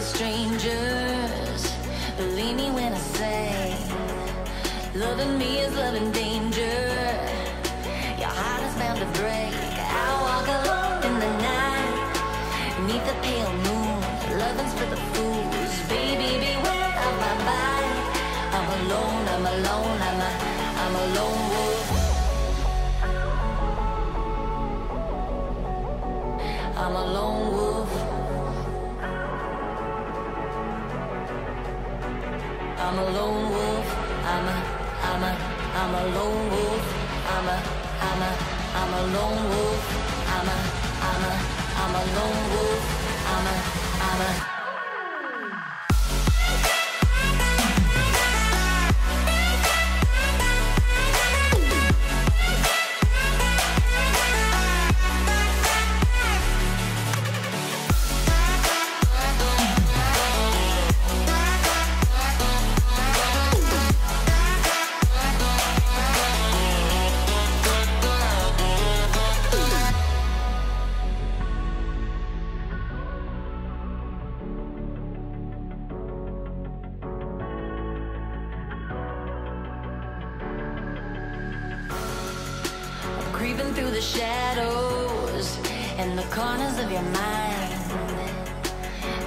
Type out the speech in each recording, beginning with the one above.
Strangers, believe me when I say, loving me is loving danger. Your heart is bound to break. I walk alone in the night, neath the pale moon. Loving's for the fools. Baby, beware of my body. I'm alone, I'm alone, I'm a lone wolf. I'm a lone wolf. I'm a lone wolf. I'm a lone wolf. I'm a lone wolf. I'm a lone wolf. I'm a creeping through the shadows and the corners of your mind.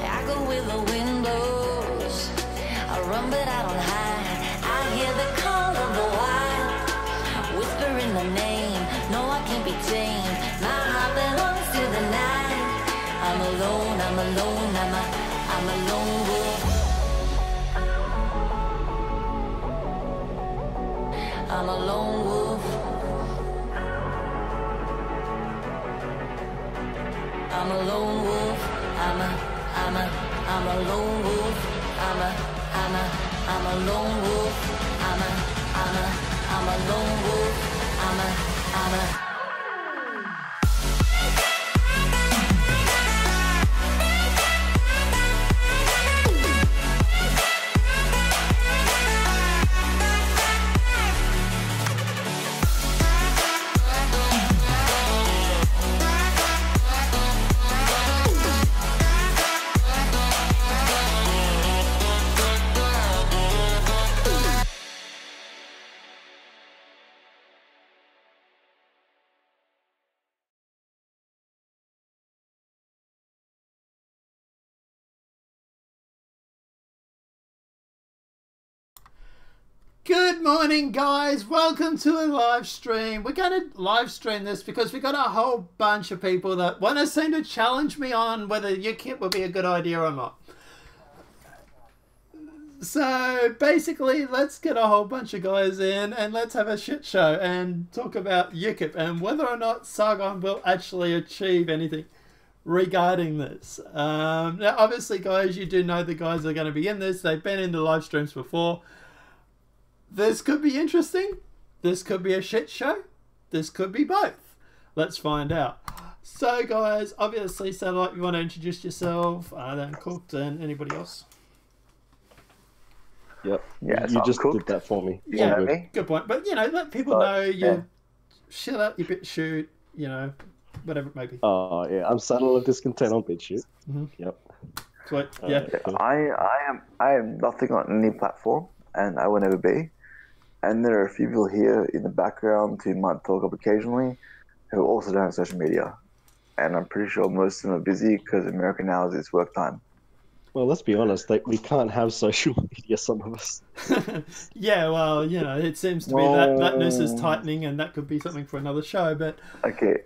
I go where the wind blows. I run but I don't hide. I hear the call of the wild, whispering the name. No, I can't be tamed. My heart belongs to the night. I'm alone, I'm alone, I'm a lone wolf. I'm a lone wolf. I'm a lone wolf. I'm a lone wolf. I'm a lone wolf. I'm a lone wolf. I'm a Good morning, guys. Welcome to a live stream. We're going to live stream this because we got a whole bunch of people that want to seem to challenge me on whether UKIP would be a good idea or not. So basically, let's get a whole bunch of guys in and let's have a shit show and talk about UKIP and whether or not Sargon will actually achieve anything regarding this. Now, obviously, guys, you do know the guys that are going to be in this. They've been in the live streams before. This could be interesting. This could be a shit show. This could be both. Let's find out. So, guys, obviously, Satellite, you want to introduce yourself, then Cooked, and anybody else? Yep. Yeah, you just did that for me. Yeah, me? good point. But, let people know you shut out your BitChute, whatever it may be. Oh, yeah. I'm Saddle of Discontent on BitChute. Mm-hmm. Yep. Sweet. Yeah. I am nothing on any platform, and I will never be. And there are a few people here in the background who might talk up occasionally who also don't have social media. And I'm pretty sure most of them are busy because America now is its work time. Well, let's be honest. We can't have social media, some of us. Yeah, well, it seems to be that noose is tightening, and that could be something for another show, but... Okay.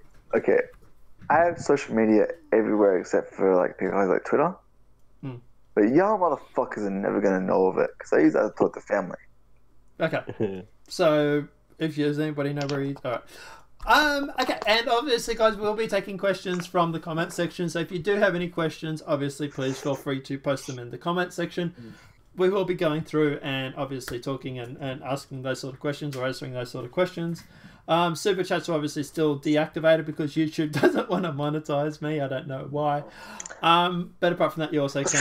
I have social media everywhere except for, things like Twitter. But y'all motherfuckers are never going to know of it because I use that to talk to family. Okay. So, if there's anybody know where all right. Okay, and obviously, guys, we'll be taking questions from the comment section. So if you do have any questions, obviously, please feel free to post them in the comment section. We will be going through and obviously talking and asking those sort of questions or answering those sort of questions. Super chats are obviously still deactivated because YouTube doesn't want to monetize me. I don't know why. But apart from that, you also can...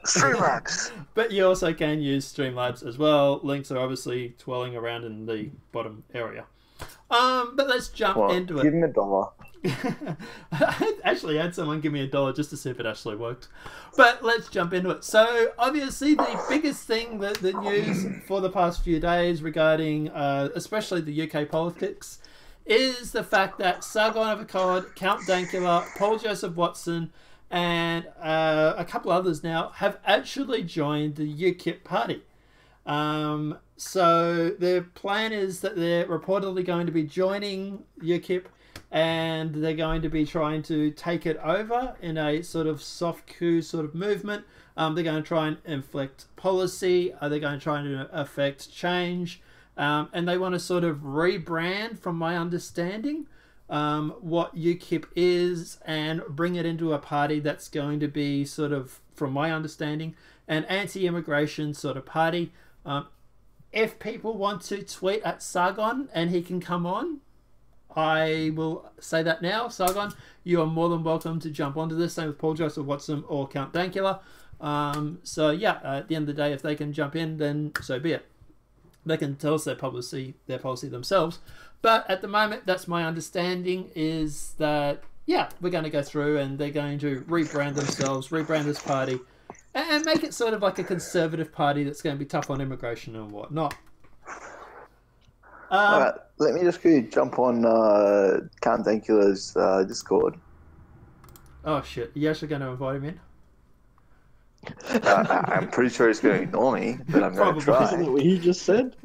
Streamlabs! But you also can use Streamlabs as well. Links are obviously twirling around in the bottom area. But let's jump into it. Give me $1. I actually had someone give me $1 just to see if it actually worked. But let's jump into it. So, obviously, the biggest thing, the news for the past few days regarding, especially the UK politics, is the fact that Sargon of Akkad, Count Dankula, Paul Joseph Watson, and a couple others now have actually joined the UKIP party. So their plan is that they're reportedly going to be joining UKIP and they're going to be trying to take it over in a sort of soft coup sort of movement. They're going to try and inflict policy. They're going to try and affect change. And they want to sort of rebrand, from my understanding, what UKIP is and bring it into a party that's going to be sort of, from my understanding, an anti-immigration sort of party. If people want to tweet at Sargon and he can come on, I will say that now. Sargon, you are more than welcome to jump onto this. Same with Paul Joseph Watson or Count Dankula. So yeah, at the end of the day, if they can jump in, then so be it. They can tell us their policy themselves. But at the moment, that's my understanding, is that, yeah, we're going to go through and they're going to rebrand themselves, rebrand this party, and make it sort of like a conservative party that's going to be tough on immigration and whatnot. Alright, let me just quickly jump on Count Dankula's Discord. Oh shit, are you actually going to invite him in? I'm pretty sure he's going to ignore me, but I'm going to try. Isn't that what he just said?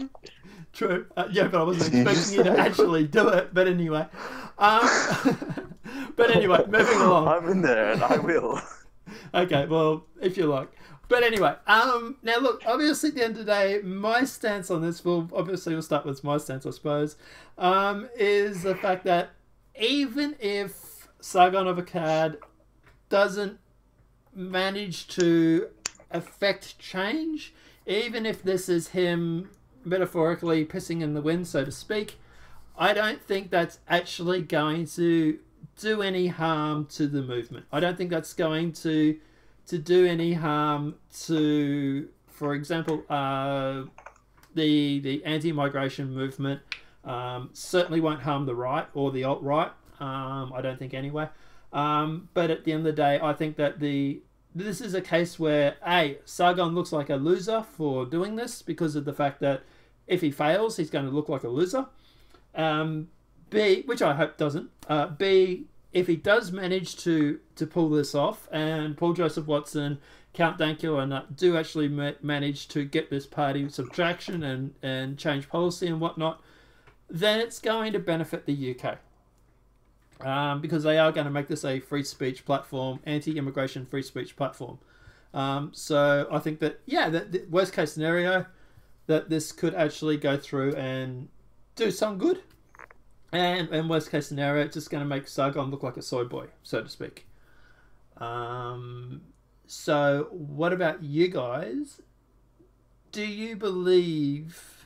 True. Yeah, but I wasn't expecting you to actually do it. But anyway. Moving along. I'm in there and I will. Okay, well, if you like. But anyway, now look, obviously at the end of the day, my stance on this, we'll start with my stance, I suppose, is the fact that even if Sargon of Akkad doesn't manage to affect change, even if this is him metaphorically pissing in the wind, so to speak, I don't think that's actually going to do any harm to the movement. I don't think that's going to do any harm to, for example, the anti-migration movement. Certainly won't harm the right or the alt-right. I don't think anyway. But at the end of the day, I think that this is a case where Sargon looks like a loser for doing this because of the fact that if he fails, he's going to look like a loser. B, which I hope doesn't. B, if he does manage to pull this off, and Paul Joseph Watson, Count Dankula do actually manage to get this party some traction and change policy and whatnot, then it's going to benefit the UK. Because they are going to make this a free speech platform, anti-immigration free speech platform. So I think that, yeah, the worst case scenario, that this could actually go through and do some good. And worst case scenario, it's just going to make Sargon look like a soy boy, so to speak. So what about you guys? Do you believe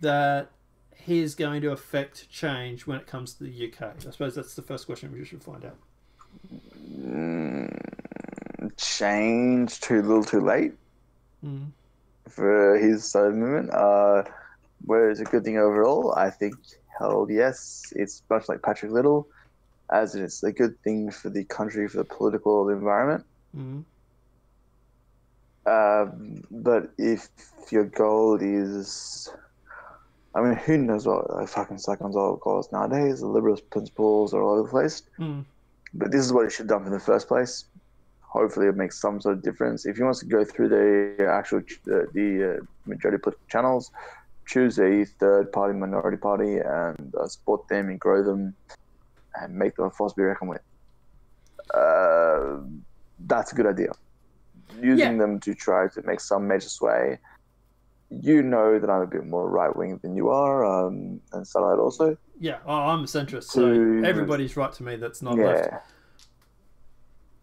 that he is going to affect change when it comes to the UK? I suppose that's the first question we should find out. Change too little too late Mm. for his side of the movement. Where it's a good thing overall, I think, hell yes, it's much like Patrick Little, as it's a good thing for the country, for the political environment. Mm. But if your goal is, I mean, who knows what fucking Sargon's goals nowadays? The liberal principles are all over the place. Mm. But this is what it should have done in the first place. Hopefully, it makes some sort of difference. If he wants to go through the actual the majority political channels, choose a third party, minority party, and support them and grow them, and make them a force to be reckoned with. That's a good idea. Using them to try to make some major sway. You know that I'm a bit more right wing than you are, and Salah also. Yeah, I'm a centrist, so everybody's right to me that's not left.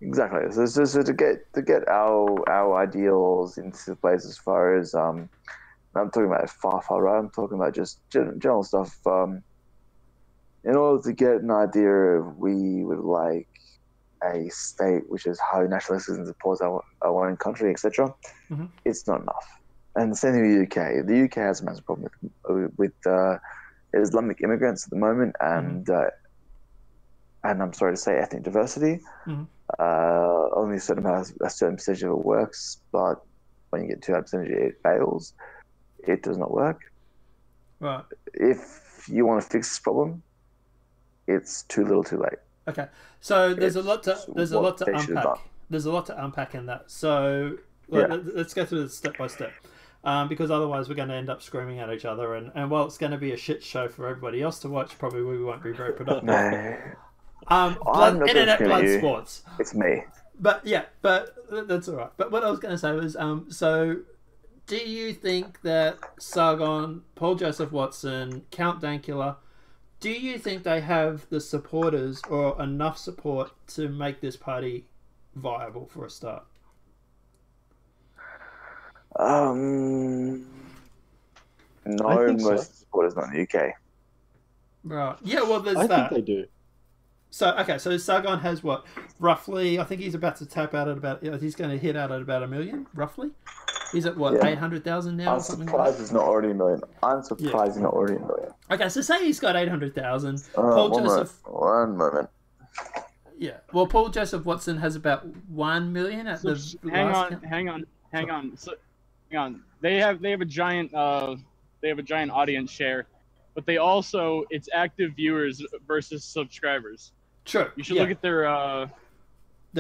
Exactly. So to get our ideals into place, as far as I'm talking about far right. I'm talking about just general stuff. In order to get an idea of, we would like a state which is highly nationalistic and supports our own country, etc. Mm-hmm. It's not enough. And the same thing with the UK. The UK has a massive problem with Islamic immigrants at the moment, and I'm sorry to say, ethnic diversity. Mm-hmm. Only a certain percentage of it works, but when you get to that percentage, it fails. It does not work. Right. If you want to fix this problem, it's too little, too late. Okay. So there's a lot to unpack. There's a lot to unpack in that. So let's go through this step by step. Because otherwise we're going to end up screaming at each other, and while it's going to be a shit show for everybody else to watch, probably we won't be very productive. No. Internet blood sports. It's me. But that's all right. But what I was going to say was, so do you think that Sargon, Paul Joseph Watson, Count Dankula, do you think they have the supporters or enough support to make this party viable for a start? No, most supporters not in the UK. Right. Yeah, well, there's I that. think they do. So, okay, so Sargon has what? Roughly, I think he's about to tap out at about, he's going to hit out at about 1 million, roughly. He's at what, 800,000 now? I'm surprised it's not already 1 million. I'm surprised he's not already 1 million. Okay, so say he's got 800,000. Paul Joseph. One moment. Yeah, well, Paul Joseph Watson has about 1 million at the last count. Hang on. They have a giant audience share, but they also, it's active viewers versus subscribers. True. You should look at their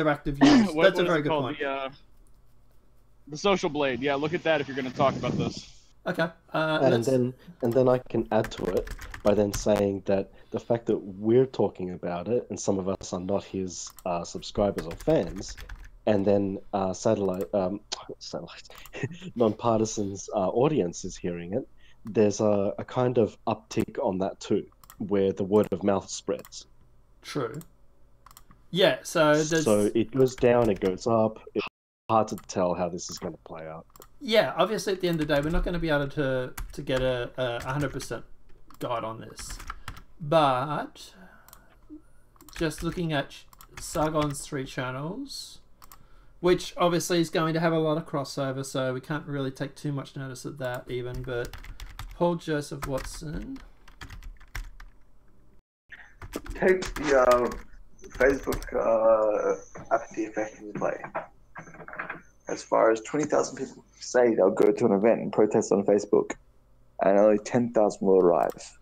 active viewers. That's a very good point. The Social Blade. Yeah, look at that if you're going to talk about this. Okay. And then I can add to it by then saying that the fact that we're talking about it and some of us are not his subscribers or fans, and then Nonpartisan's audience is hearing it, there's a kind of uptick on that too, where the word of mouth spreads. True. Yeah, so it goes down, it goes up. It's hard to tell how this is going to play out. Yeah, obviously at the end of the day, we're not going to be able to get a 100% guide on this. But just looking at Sargon's 3 channels, which obviously is going to have a lot of crossover, so we can't really take too much notice of that even, but Paul Joseph Watson. Take the Facebook apathy effect into play. As far as 20,000 people say they'll go to an event and protest on Facebook, and only 10,000 will arrive.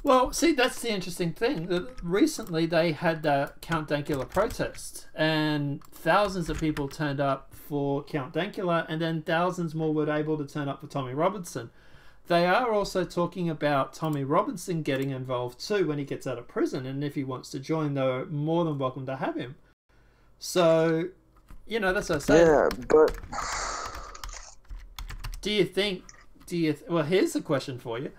Well, see, that's the interesting thing. Recently, they had the Count Dankula protest, and thousands of people turned up for Count Dankula, and then thousands more were able to turn up for Tommy Robinson. They are also talking about Tommy Robinson getting involved too when he gets out of prison, and if he wants to join, they're more than welcome to have him. So, you know, that's what I say. Yeah, but well, here's the question for you.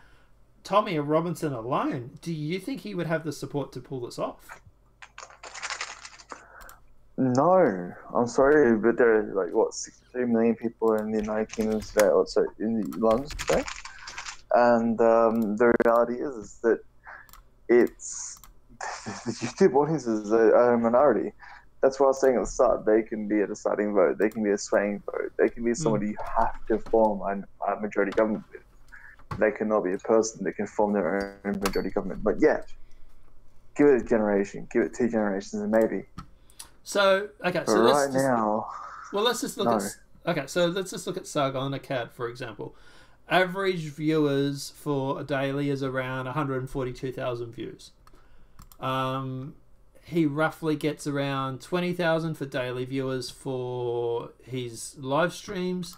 Tommy Robinson alone, do you think he would have the support to pull this off? no, I'm sorry, but there are 63 million people in the United Kingdom today, also in London today, And the reality is that it's the YouTube audiences are a minority. That's what I was saying at the start. They can be a deciding vote. They can be a swaying vote. They can be somebody you have to form a majority government with. They cannot be a person that can form their own majority government. But yet, give it a generation, give it 2 generations, and maybe. So okay, so right now. Well, let's just look at. Okay, so let's just look at Sargon Akkad, for example. Average viewers for a daily is around 142,000 views. He roughly gets around 20,000 for daily viewers for his live streams,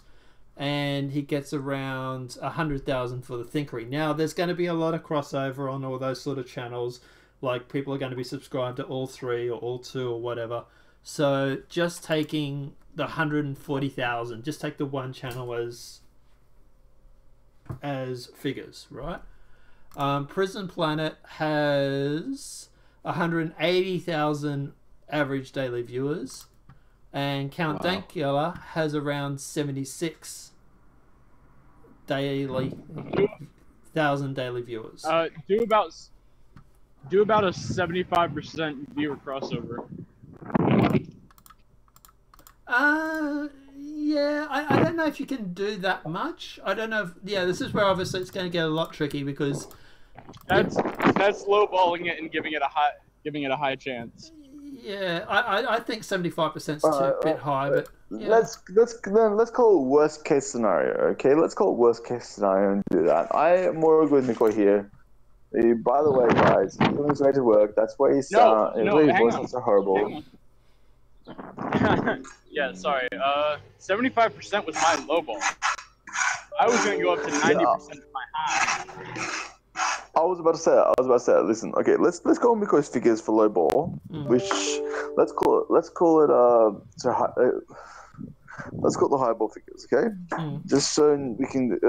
and he gets around 100,000 for the Thinkery. Now, there's going to be a lot of crossover on all those sort of channels. Like, people are going to be subscribed to all 3 or all 2 or whatever. So, just taking the 140,000, just take the one channel as figures, right? Prison Planet has 180,000 average daily viewers, and Count Dankula has around 76 thousand daily viewers. Do about a 75% viewer crossover. Yeah, I don't know if you can do that much. I don't know if, this is where obviously it's going to get a lot tricky, because that's lowballing it and giving it a high chance. Yeah, I think 75% is a bit high, but yeah. Let's call it worst case scenario. Okay, let's call it worst case scenario and do that. I am more good with Nico here. By the way, guys, he's on his way to work. That's why he's voice so horrible. Yeah, sorry. 75% was my lowball. I was gonna go up to 90% of my high. I was about to say it. Listen, okay, let's go on because figures for low ball, which let's call it let's call it the high ball figures, okay? Just so we can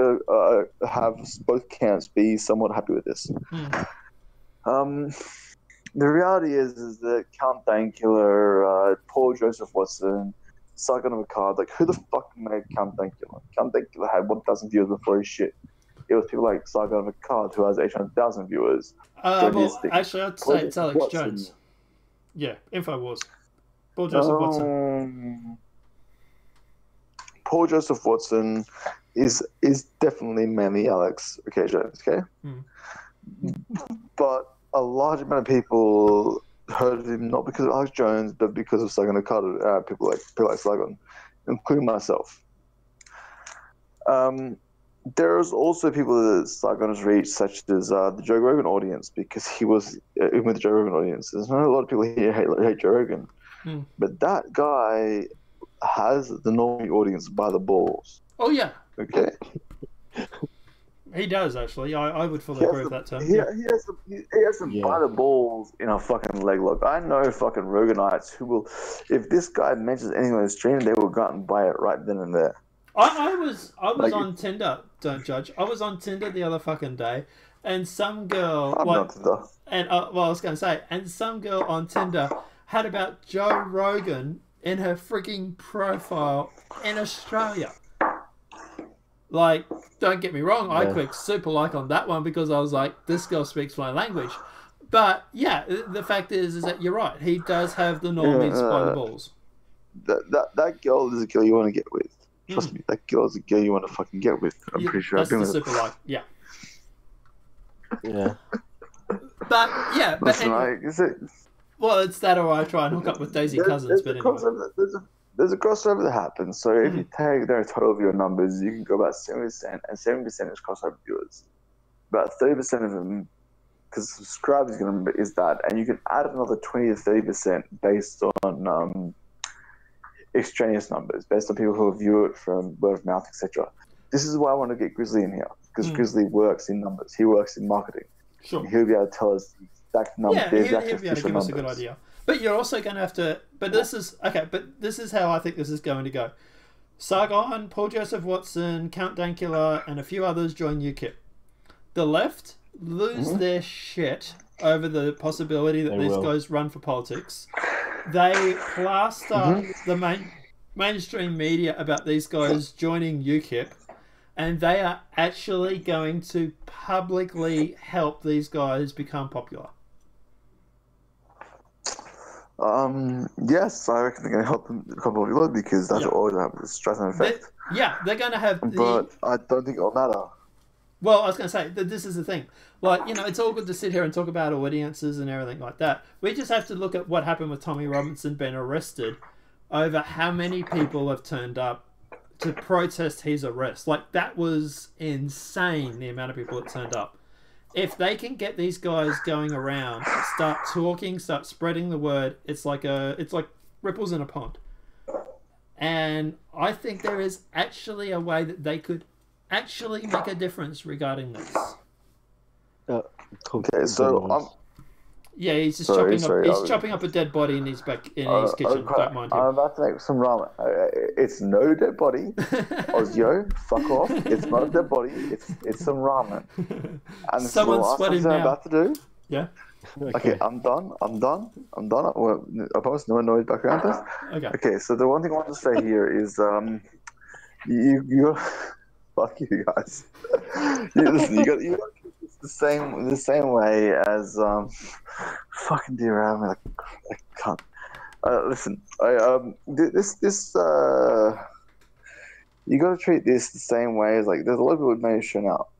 have both camps be somewhat happy with this. The reality is that Count Dankula, Paul Joseph Watson, Sargon of Arrak, like, who the fuck made Count Dankula? Count Dankula had 1,000 viewers before his shit. It was people like Sargon of Akkad, who has 800,000 viewers. Well, actually, I'd say it's Alex Jones. Yeah, InfoWars. Paul Joseph Watson. Paul Joseph Watson is definitely mainly Alex Jones, okay? But a large amount of people heard of him not because of Alex Jones, but because of Sargon of Akkad. People like Sargon, including myself. There's also people that Sargon has reached, such as the Joe Rogan audience, because he was in with the Joe Rogan audience. There's not a lot of people here hate Joe Rogan, but that guy has the normal audience by the balls. Oh yeah. Okay. He does, actually. I would fully agree with that term. He has some by the balls in a fucking leg lock. I know fucking Roganites who will, if this guy mentions anything on the stream, they will go out and buy it right then and there. I was on Tinder. Don't judge. I was on Tinder the other fucking day, and some girl I was going to say, and some girl on Tinder had about Joe Rogan in her freaking profile in Australia. Like, don't get me wrong, I clicked super like on that one because I was like, this girl speaks my language. But yeah, the fact is that you're right. He does have the normies by the balls. That girl is a girl you want to get with. Trust me, that girl is a girl you want to fucking get with. I'm pretty sure I've been with her. Super like, yeah. Yeah. But yeah, listen, anyway, is it? Well, it's that or I try and hook up with Daisy Cousins. But anyway. There's a crossover that happens. So if you take their total viewer numbers, you can go about 70%, and 70% is crossover viewers. About 30% of them, because subscribers is that, and you can add another 20 to 30% based on extraneous numbers, based on people who view it from word of mouth, etc. This is why I want to get Grizzly in here, because Grizzly works in numbers. He works in marketing. Sure. He'll be able to tell us the exact numbers. Yeah, he'll be able to give us a good idea. But you're also going to have to... But this is how I think this is going to go. Sargon, Paul Joseph Watson, Count Dankula, and a few others join UKIP. The left lose their shit over the possibility that these guys run for politics. They plaster the mainstream media about these guys joining UKIP. and they are actually going to publicly help these guys become popular. Yes, I reckon they're going to help them become popular because that's what always happens, stress and effect. They're going to have... But I don't think it'll matter. Well, I was going to say, that this is the thing. Like, you know, it's all good to sit here and talk about audiences and everything like that. We just have to look at what happened with Tommy Robinson being arrested over how many people have turned up to protest his arrest. Like, that was insane, the amount of people that turned up. If they can get these guys going around, start talking, start spreading the word, it's like ripples in a pond. And I think there is actually a way that they could actually make a difference regarding this. Okay, so yeah, he's just chopping up a dead body in his kitchen. Don't mind him. I'm about to make some ramen. It's no dead body. Ozio, fuck off. It's not a dead body. It's some ramen. And Someone's sweating now. I'm about to do. Yeah. Okay, I'm done. I promise no noise background this. Okay, so the one thing I want to say here is you fuck you guys. Listen, you got the same way as fucking derail me like cunt. Listen, you got to treat this the same way as, like, there's a lot of people who may have shown up,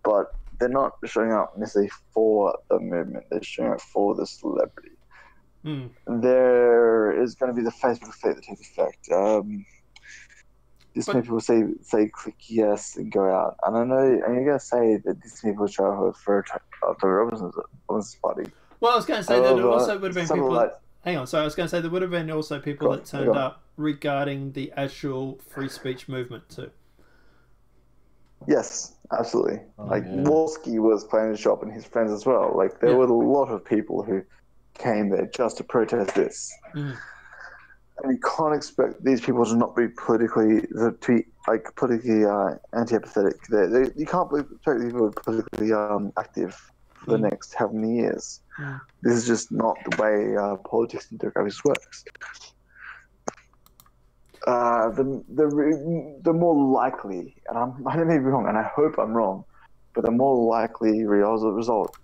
but they're not showing up necessarily for the movement. They're showing up for the celebrity. There is going to be the Facebook effect that takes effect. Many people say click yes and go out, and I know, and you're going to say that these people show up for Tommy Robinson's party. Well, I was going to say that there also would have been people. Hang on, so I was going to say there would have been also people that turned up regarding the actual free speech movement too. Yes, absolutely. Wolski was planning to show up and his friends as well. Like, there were a lot of people who came there just to protest this. And you can't expect these people to not be politically anti-apathetic. You can't expect these people to be politically active for the next how many years. This is just not the way politics in democracy works. The more likely, and I may be wrong, and I hope I'm wrong, but the more likely result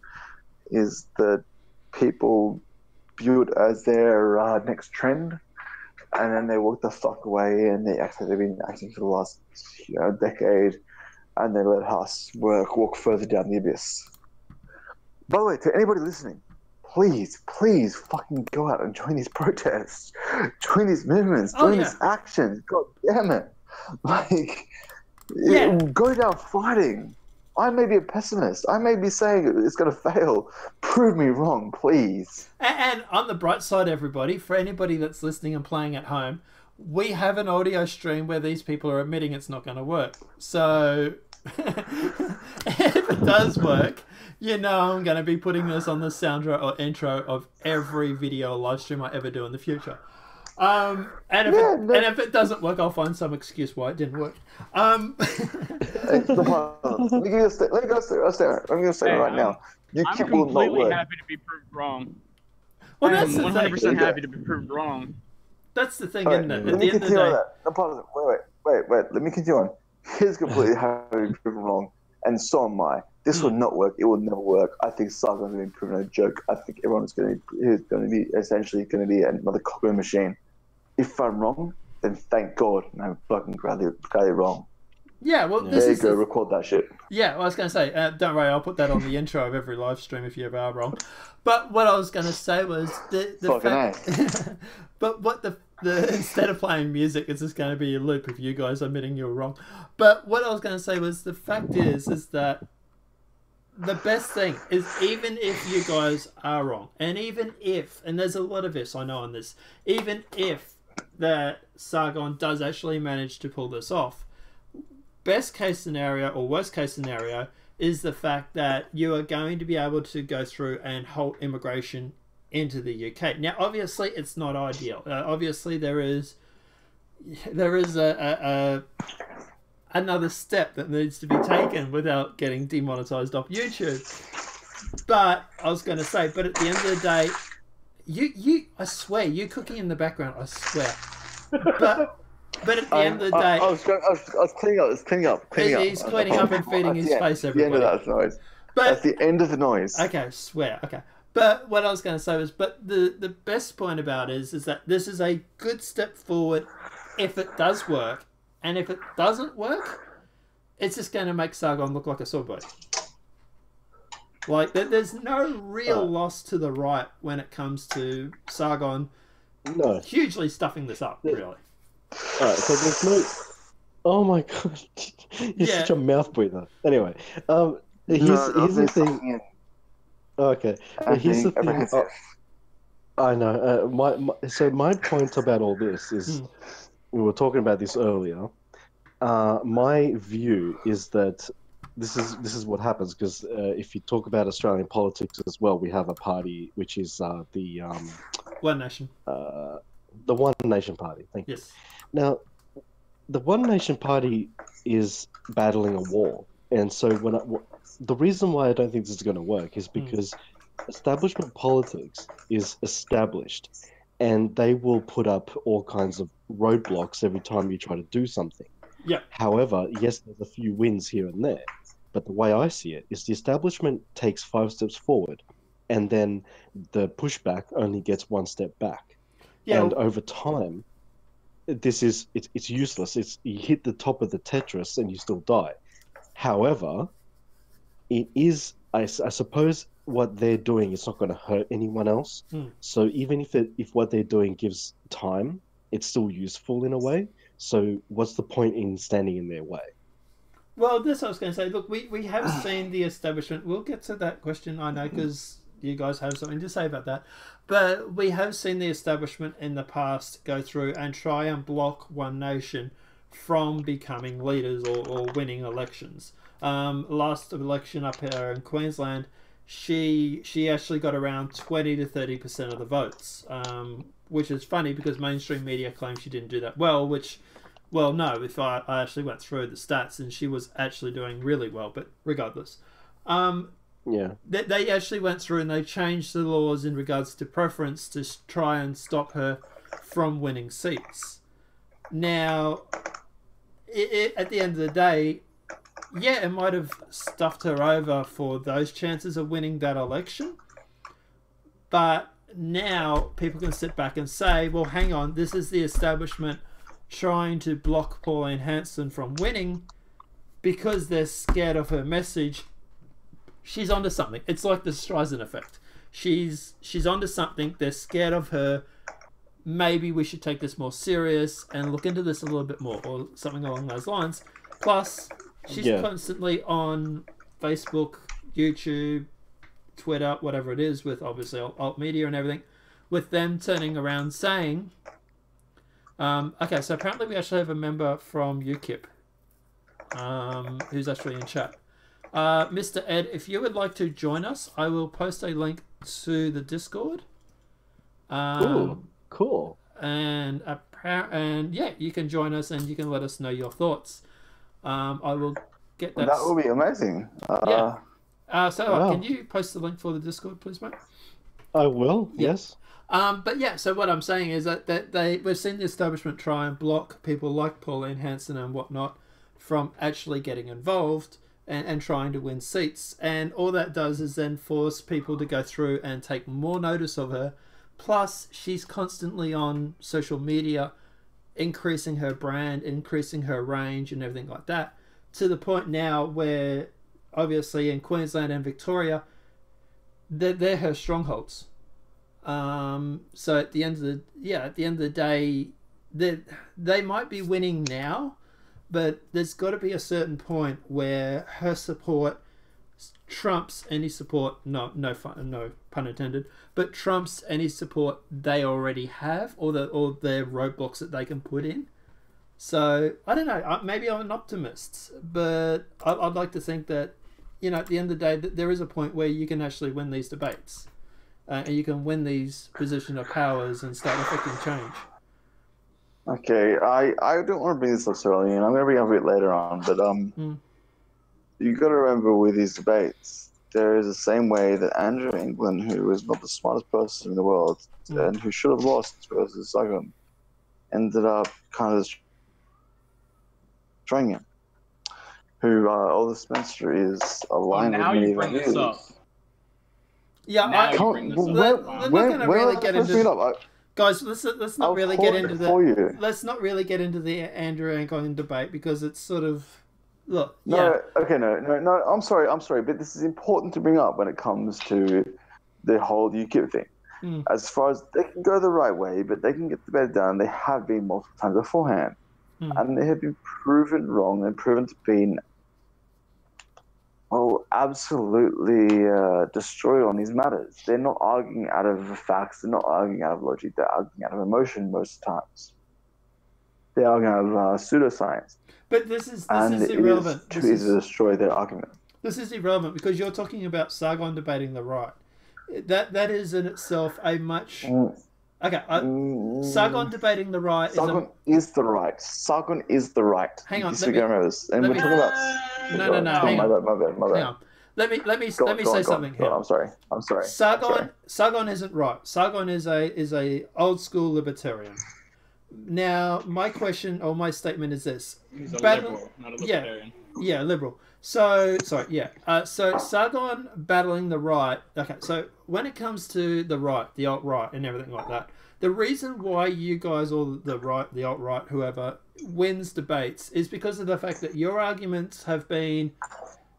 is that people view it as their next trend, and then they walk the fuck away and they act like they've been acting for the last decade, and they let us walk further down the abyss. By the way, to anybody listening, please fucking go out and join these protests, join these movements, join these actions. God damn it. Go down fighting. I may be a pessimist. I may be saying it's going to fail. Prove me wrong, please. And on the bright side, everybody, for anybody that's listening and playing at home, we have an audio stream where these people are admitting it's not going to work. So if it does work, I'm going to be putting this on the soundtrack or intro of every video or live stream I ever do in the future. And if it doesn't work, I'll find some excuse why it didn't work. Let me go say right now. I'm completely happy to be proved wrong. Well, I'm that's the 100% thing. happy to be proved wrong. That's the thing, isn't it? Let me continue on that. Wait. Let me continue on. He's completely happy to be proven wrong, and so am I. This will not work. It will never work. I think Sargon is going to be proven a joke. I think everyone's going to be essentially going to be another copy machine. If I'm wrong, then thank God, and I'm fucking gladly wrong. Yeah, well, there you go. Record that shit. Yeah, well, I was going to say, don't worry, I'll put that on the intro of every live stream if you ever are wrong. But what I was going to say was the fact. But what the instead of playing music, it's just going to be a loop of you guys admitting you were wrong. But what I was going to say was the fact is that the best thing is, even if you guys are wrong, and even if, and there's a lot of ifs I know on this, even if that Sargon does actually manage to pull this off, best case scenario or worst case scenario is the fact that you are going to be able to go through and halt immigration into the UK. Now, obviously, it's not ideal. Obviously, there is another step that needs to be taken without getting demonetized off YouTube. But I was going to say, but at the end of the day, I swear, you cooking in the background, I swear. But But at the end of the day, I was cleaning up. he's cleaning up and feeding his face at the end of everybody. that noise. But That's the end of the noise. okay, swear. Okay. But what I was going to say was, but the best point about it is that this is a good step forward if it does work. And if it doesn't work, it's just going to make Sargon look like a swordboy. Like, there's no real loss to the right when it comes to Sargon hugely stuffing this up, really. Alright, so there's no... Oh my god. You're such a mouth breather. Anyway, here's the thing... Okay, here's the thing... I know. So my point about all this is... We were talking about this earlier. My view is that this is what happens because if you talk about Australian politics as well, we have a party which is the One Nation. The One Nation Party. Thank you. Yes. Now, the One Nation Party is battling a war, and so the reason why I don't think this is going to work is because establishment politics is established. And they will put up all kinds of roadblocks every time you try to do something. Yeah. However, yes, there's a few wins here and there. But the way I see it is the establishment takes 5 steps forward, and then the pushback only gets 1 step back. Yeah. And over time, it's useless. You hit the top of the Tetris and you still die. However, it is, I suppose, what they're doing is not going to hurt anyone else. So even if what they're doing gives time, it's still useful in a way. So what's the point in standing in their way? Well, this I was going to say. Look, we have seen the establishment. We'll get to that question, I know, because you guys have something to say about that. But we have seen the establishment in the past go through and try and block One Nation from becoming leaders or winning elections. Last election up here in Queensland, she actually got around 20 to 30% of the votes, which is funny because mainstream media claims she didn't do that well, which, well, no, if I actually went through the stats and she was actually doing really well, but regardless. They actually went through and they changed the laws in regards to preference to try and stop her from winning seats. Now, at the end of the day, yeah, it might have stuffed her over for those chances of winning that election. But now people can sit back and say, well, hang on, this is the establishment trying to block Pauline Hanson from winning because they're scared of her message. She's onto something. It's like the Streisand effect. She's onto something. They're scared of her. Maybe we should take this more serious and look into this a little bit more, or something along those lines. Plus, she's constantly on Facebook, YouTube, Twitter, whatever it is, with obviously alt media and everything, with them turning around saying, okay, so apparently we actually have a member from UKIP who's actually in chat. Mr. Ed, if you would like to join us, I will post a link to the Discord. Cool. And yeah, you can join us and you can let us know your thoughts. I will get that. That will be amazing. Can you post the link for the Discord, please, mate? I will. Yes. But yeah, so what I'm saying is that we've seen the establishment try and block people like Pauline Hanson and whatnot from actually getting involved and trying to win seats. And all that does is then force people to go through and take more notice of her. Plus, she's constantly on social media, increasing her brand, increasing her range and everything like that, to the point now where obviously in Queensland and Victoria, they're her strongholds. So at the end of the day, they might be winning now, but there's got to be a certain point where her support trumps any support, no pun intended, but trumps any support they already have, or their roadblocks that they can put in. So I don't know, maybe I'm an optimist, but I'd like to think that, at the end of the day, that there is a point where you can actually win these debates, and you can win these position of powers and start affecting change. Okay, I don't want to bring this up so early, and I'm going to bring it up a bit later on, but you got to remember with these debates, there is the same way that Andrew England, who is not the smartest person in the world, and who should have lost versus Sargon, ended up kind of destroying him. Who Older Spencer is aligned now with many you of our bring this up. views. Yeah, Now you Come bring on, this up. we're not going to really get into. it up? Guys, let's not I'll really hold get it into for you. Let's not really get into the Andrew Anglin debate because it's sort of look. No, okay, no. I'm sorry, but this is important to bring up when it comes to the whole UKIP thing. Mm. As far as they can go the right way, but they can get the better done. They have been multiple times beforehand, and they have been proven wrong and proven to be absolutely destroyed on these matters. They're not arguing out of facts. They're not arguing out of logic. They're arguing out of emotion most times. They're arguing out of pseudoscience. But this is irrelevant. It is too easy to destroy their argument. This is irrelevant because you're talking about Sargon debating the right. That is in itself a much... Okay, Sargon debating the right Sargon is the right. Sargon is the right. Hang on, and we're talking about... No, hang on. My bad. Hang on. Let me say something here. I'm sorry. Sargon isn't right. Sargon is a old school libertarian. Now, my question or my statement is this: He's a liberal, not a libertarian. Yeah, liberal. So Sargon battling the right. Okay, so when it comes to the right, the alt-right, and everything like that, the reason why you guys, or the right, the alt-right, whoever, wins debates is because of the fact that your arguments have been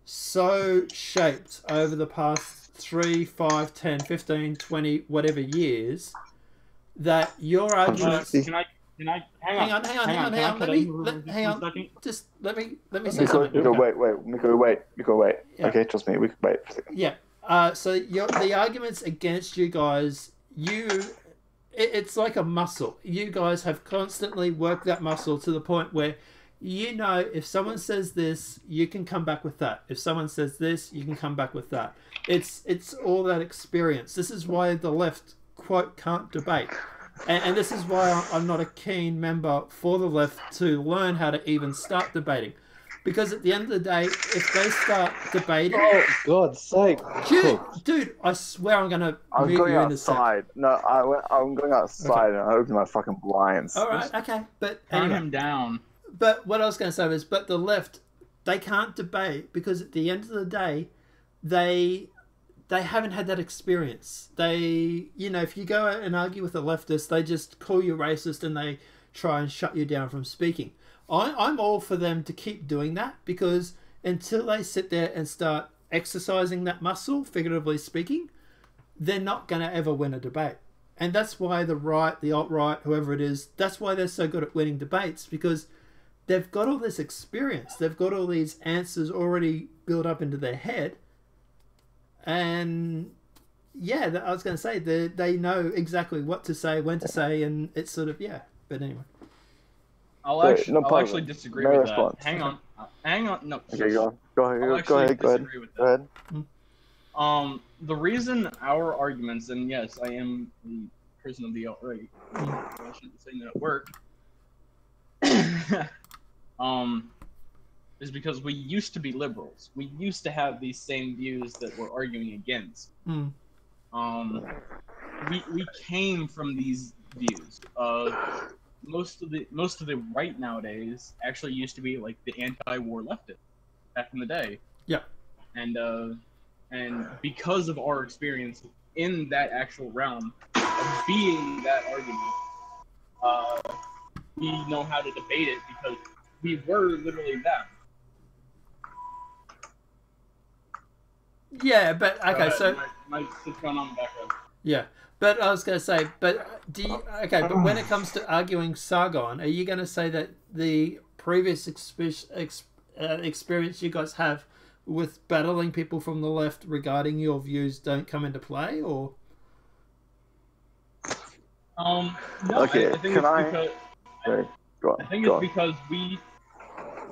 so shaped over the past 3, 5, 10, 15, 20, whatever years that your arguments... Can I hang on. Hang on. Just let me say something. Miko, wait. Yeah. Okay, trust me, we can wait for a second. Yeah. So the arguments against you guys, it's like a muscle. You guys have constantly worked that muscle to the point where you know if someone says this, you can come back with that. If someone says this, you can come back with that. It's all that experience. This is why the left, quote, can't debate. And this is why I'm not a keen member for the left to learn how to even start debating. Because at the end of the day, if they start debating... Oh, God's sake. Dude, I swear I'm going to I'm mute going you in a sec. outside. No, I'm going outside and I open my fucking blinds. All right, okay. But Turn anyway. him down. But what I was going to say is, but the left, they can't debate because at the end of the day, they haven't had that experience. If you go and argue with a leftist, they just call you racist and they try and shut you down from speaking. I'm all for them to keep doing that because until they sit there and start exercising that muscle, figuratively speaking, they're not going to ever win a debate. And that's why the right, the alt-right, whoever it is, that's why they're so good at winning debates because they've got all this experience. They've got all these answers already built up into their head. And yeah, I was going to say they know exactly what to say, when to say, and it's sort of, yeah. But anyway. I'll actually disagree with that. Hang on. No. Okay, go ahead. The reason our arguments, and yes, I am the person of the alt-right. I shouldn't say that at work. Is because we used to be liberals. We used to have these same views that we're arguing against. We came from these views. Most of the right nowadays actually used to be like the anti-war leftist back in the day. Yeah. And because of our experience in that actual realm of being that argument, we know how to debate it because we were literally them. Yeah, but okay, so my shit's going on in the background. Yeah, but I was going to say, but but when it comes to arguing Sargon, are you going to say that the previous experience you guys have with battling people from the left regarding your views don't come into play, or? No, okay, I think it's because because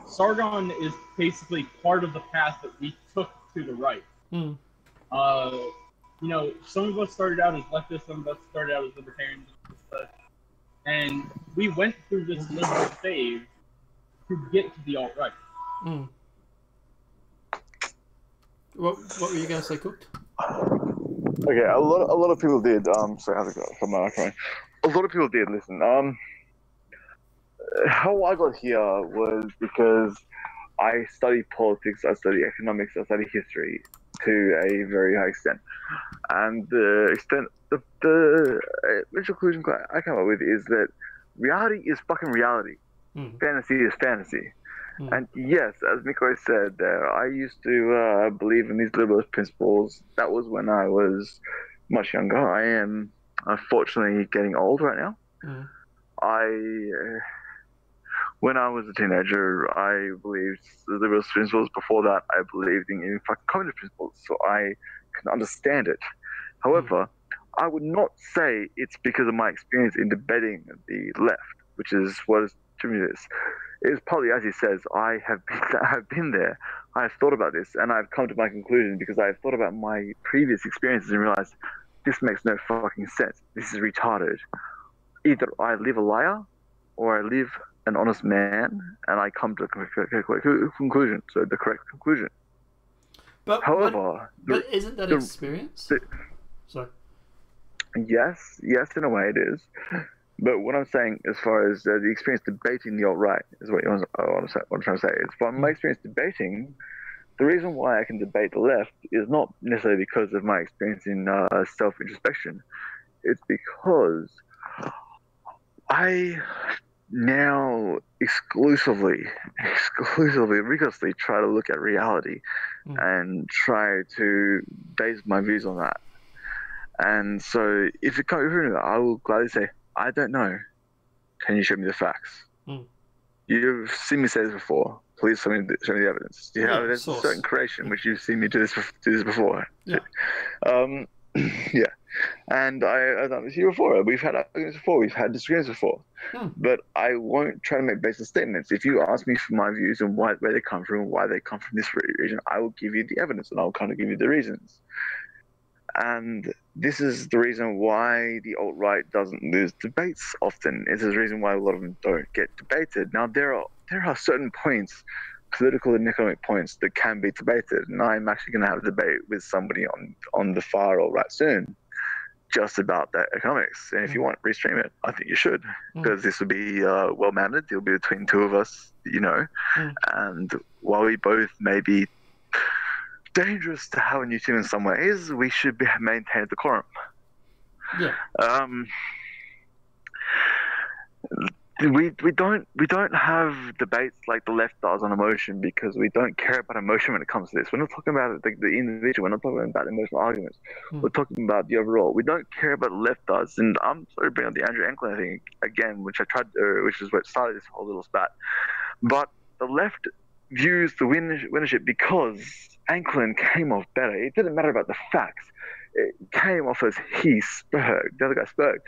Sargon is basically part of the path that we took to the right. Some of us started out as leftists, some of us started out as libertarians, and we went through this liberal phase to get to the alt-right. What were you going to say, Cooked? Okay, a lot of people did. Sorry, how's it going? A lot of people did listen. how I got here was because I study politics, I study economics, I study history to a very high extent. And the extent, the which conclusion I come up with is that reality is fucking reality. Fantasy is fantasy. And yes, as Miko said, I used to believe in these liberalist principles. That was when I was much younger. I am unfortunately getting old right now. When I was a teenager, I believed the liberalist principles. Before that, I believed in even fucking communist principles, so I can understand it. However, I would not say it's because of my experience in debating the left, which is what is to me this. It is partly, as he says, I have been there. I have thought about this, and I've come to my conclusion because I have thought about my previous experiences and realized this makes no fucking sense. This is retarded. Either I live a liar, or I live an honest man, and I come to a conclusion. So the correct conclusion. But however, but isn't that experience? Sorry. Yes, in a way it is. But what I'm saying, as far as the experience debating the alt-right, is what I'm trying to say. Is from my experience debating, the reason why I can debate the left is not necessarily because of my experience in self-introspection. It's because I now exclusively, rigorously try to look at reality and try to base my views on that. And so if it comes to that, I will gladly say, I don't know. Can you show me the facts? You've seen me say this before. Please show me the evidence. There's a certain creation which you've seen me do this before. Yeah. Yeah. And I've done this here before. We've had arguments before. We've had disagreements before. But I won't try to make baseless statements. If you ask me for my views and where they come from, why they come from this region, I will give you the evidence and I'll kind of give you the reasons. And this is the reason why the alt-right doesn't lose debates often. This is the reason why a lot of them don't get debated. Now, there are certain points, political and economic points, that can be debated. And I'm actually going to have a debate with somebody on the far alt-right soon just about that economics. And if you want to restream it, I think you should, because this will be well-mannered. It'll be between two of us, And while we both may be dangerous to have on YouTube in some ways, we should maintain decorum. Yeah. We don't have debates like the left does on emotion, because we don't care about emotion when it comes to this. We're not talking about the individual. We're not talking about emotional arguments. We're talking about the overall. We don't care about the left does. And I'm sorry to bring up the Andrew Anklin thing again, which I tried, which is what started this whole little spat. But the left views the winnership because Anklin came off better. It didn't matter about the facts. It came off as he spoke. The other guy spoke.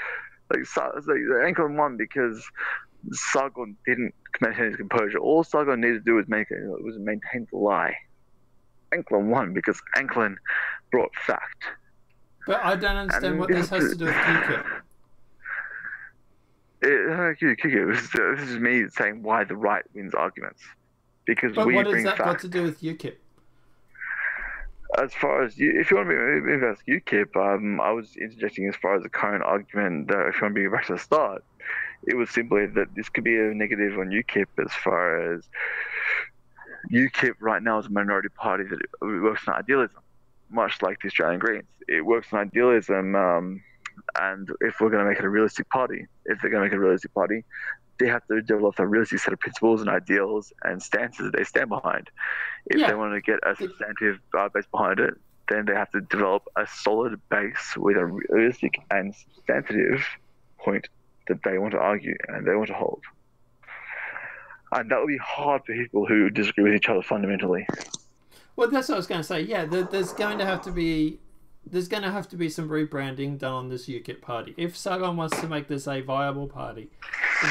Anklin won because Sargon didn't maintain his composure. All Sargon needed to do was maintain the lie. Anklin won because Anklin brought fact. But I don't understand what this has to do with UKIP. This is me saying why the right wins arguments. Because but we what bring has that fact. got to do with UKIP? As far as if you want to be about UKIP, I was interjecting as far as the current argument. That if you want to bring it back to the start, it was simply that this could be a negative on UKIP, as far as UKIP right now is a minority party that works on idealism, much like the Australian Greens. It works on idealism, and if we're going to make it a realistic party, they have to develop a realistic set of principles and ideals and stances that they stand behind. If they want to get a substantive base behind it, then they have to develop a solid base with a realistic and substantive point that they want to argue and they want to hold. And that will be hard for people who disagree with each other fundamentally. Well, that's what I was going to say. Yeah, there's going to have to be some rebranding done on this UKIP party. If Sargon wants to make this a viable party,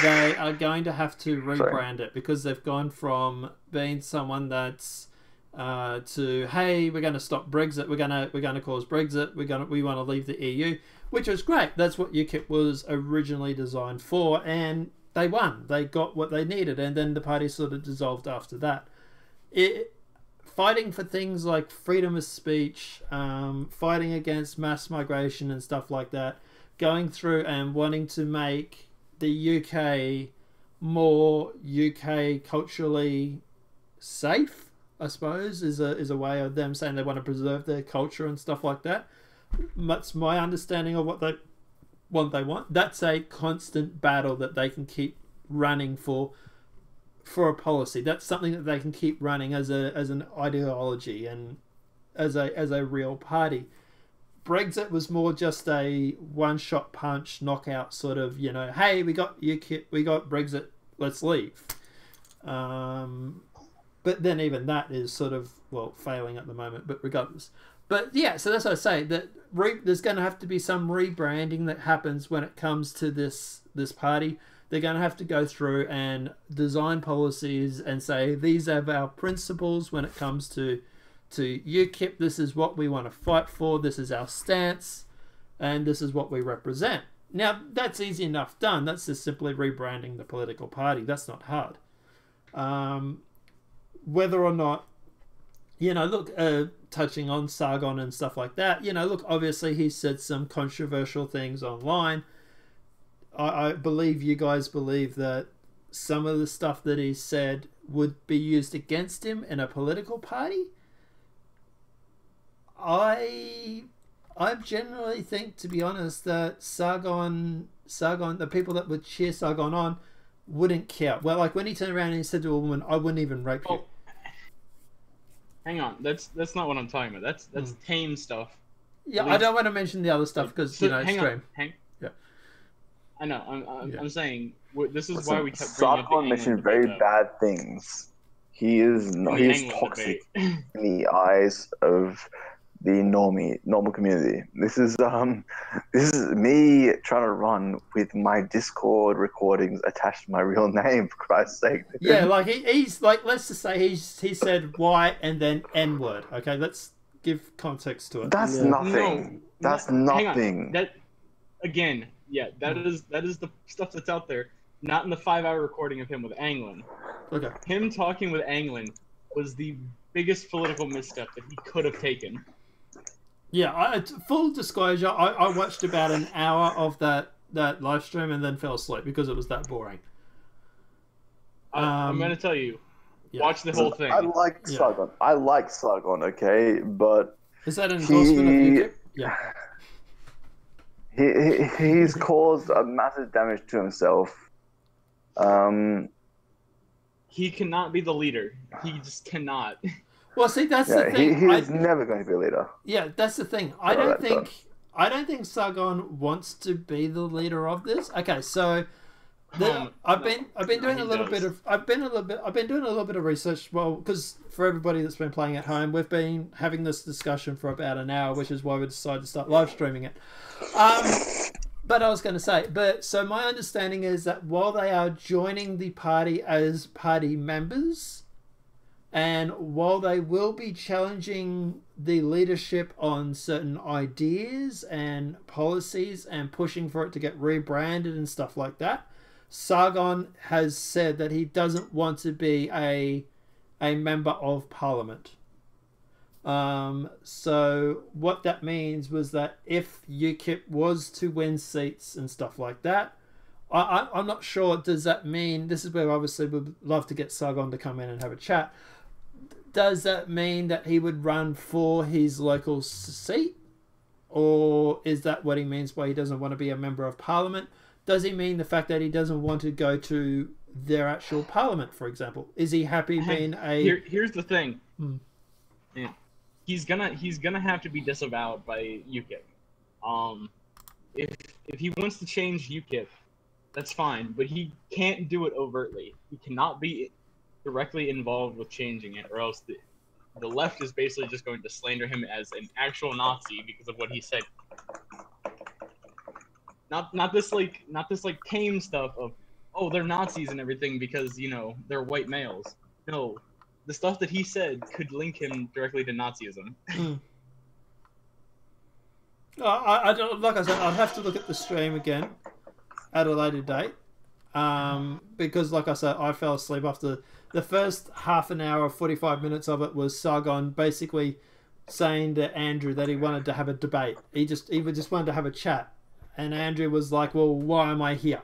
they are going to have to rebrand it, because they've gone from being someone that's to, hey, we're going to stop Brexit, we're going to cause Brexit, we want to leave the EU, which was great. That's what UKIP was originally designed for, and they won. They got what they needed, and then the party sort of dissolved after that. Fighting for things like freedom of speech, fighting against mass migration and stuff like that, going through and wanting to make the UK more UK culturally safe, I suppose, is a way of them saying they want to preserve their culture and stuff like that. That's my understanding of what they want. That's a constant battle that they can keep running for a policy. That's something that they can keep running as an ideology and as a real party. Brexit was more just a one-shot punch, knockout sort of, hey, we got UKIP, we got Brexit, let's leave. But then even that is sort of, failing at the moment, but regardless. But yeah, so that's what I say, that there's going to have to be some rebranding that happens when it comes to this party. They're going to have to go through and design policies and say, these are our principles when it comes to UKIP. This is what we want to fight for. This is our stance. And this is what we represent. Now, that's easy enough done. That's just simply rebranding the political party. That's not hard. Whether or not, touching on Sargon and stuff like that, obviously he said some controversial things online. I believe you guys believe that some of the stuff that he said would be used against him in a political party. I generally think, to be honest, that Sargon, the people that would cheer Sargon on, wouldn't care. Well, like when he turned around and he said to a woman, "I wouldn't even rape you." Hang on, that's not what I'm talking about. That's tame stuff. Yeah, I don't want to mention the other stuff because it's extreme. Yeah. I know. I'm saying this is why we kept bringing up Sargon mentioned very bad things. He is toxic in the eyes of the normal community. This is me trying to run with my Discord recordings attached to my real name, for Christ's sake. Yeah, like he's like, let's just say he said Y and then N word. Okay, let's give context to it. That's nothing. That's nothing. That again, yeah, that is the stuff that's out there. Not in the 5-hour recording of him with Anglin. Okay. Him talking with Anglin was the biggest political misstep that he could have taken. Yeah, full disclosure, I watched about an hour of that live stream and then fell asleep because it was that boring. I'm going to tell you, watch the whole thing. I like Sargon. I like Sargon, okay? But... Is that an endorsement of UKIP? Yeah. He's caused a massive damage to himself. He cannot be the leader. He just cannot. Well, see, that's the thing. He's never going to be a leader. Yeah, that's the thing. I don't think Sargon wants to be the leader of this. Okay, so I've been doing a little bit of research. Well, because for everybody that's been playing at home, we've been having this discussion for about an hour, which is why we decided to start live streaming it. But I was going to say, so my understanding is that while they are joining the party as party members, and while they will be challenging the leadership on certain ideas and policies and pushing for it to get rebranded and stuff like that, Sargon has said that he doesn't want to be a member of parliament. So what that means was that if UKIP was to win seats and stuff like that, I'm not sure, does that mean, this is where obviously we'd love to get Sargon to come in and have a chat, does that mean that he would run for his local seat? Or is that what he means by he doesn't want to be a member of parliament? Does he mean the fact that he doesn't want to go to their actual parliament, for example? Is he happy being Here's the thing. Yeah. He's gonna have to be disavowed by UKIP. If he wants to change UKIP, that's fine, but he can't do it overtly. He cannot be directly involved with changing it, or else the left is basically just going to slander him as an actual Nazi because of what he said. Not this tame stuff of, oh, they're Nazis and everything because they're white males. No, the stuff that he said could link him directly to Nazism. I don't, like I said, I'd have to look at the stream again at a later date, because like I said, I fell asleep after the first half an hour, 45 minutes of it was Sargon basically saying to Andrew that he wanted to have a debate. He just wanted to have a chat, and Andrew was like, "Well, why am I here?"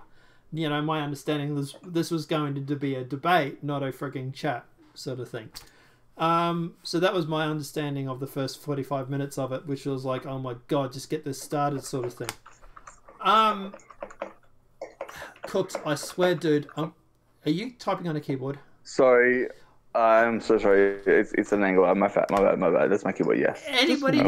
my understanding this was going to be a debate, not a frigging chat sort of thing. So that was my understanding of the first 45 minutes of it, which was like, oh my god, just get this started sort of thing. Cooks, I swear, dude, are you typing on a keyboard? Sorry, I'm so sorry. It's an angle. My bad. That's my keyboard. Yes. Anybody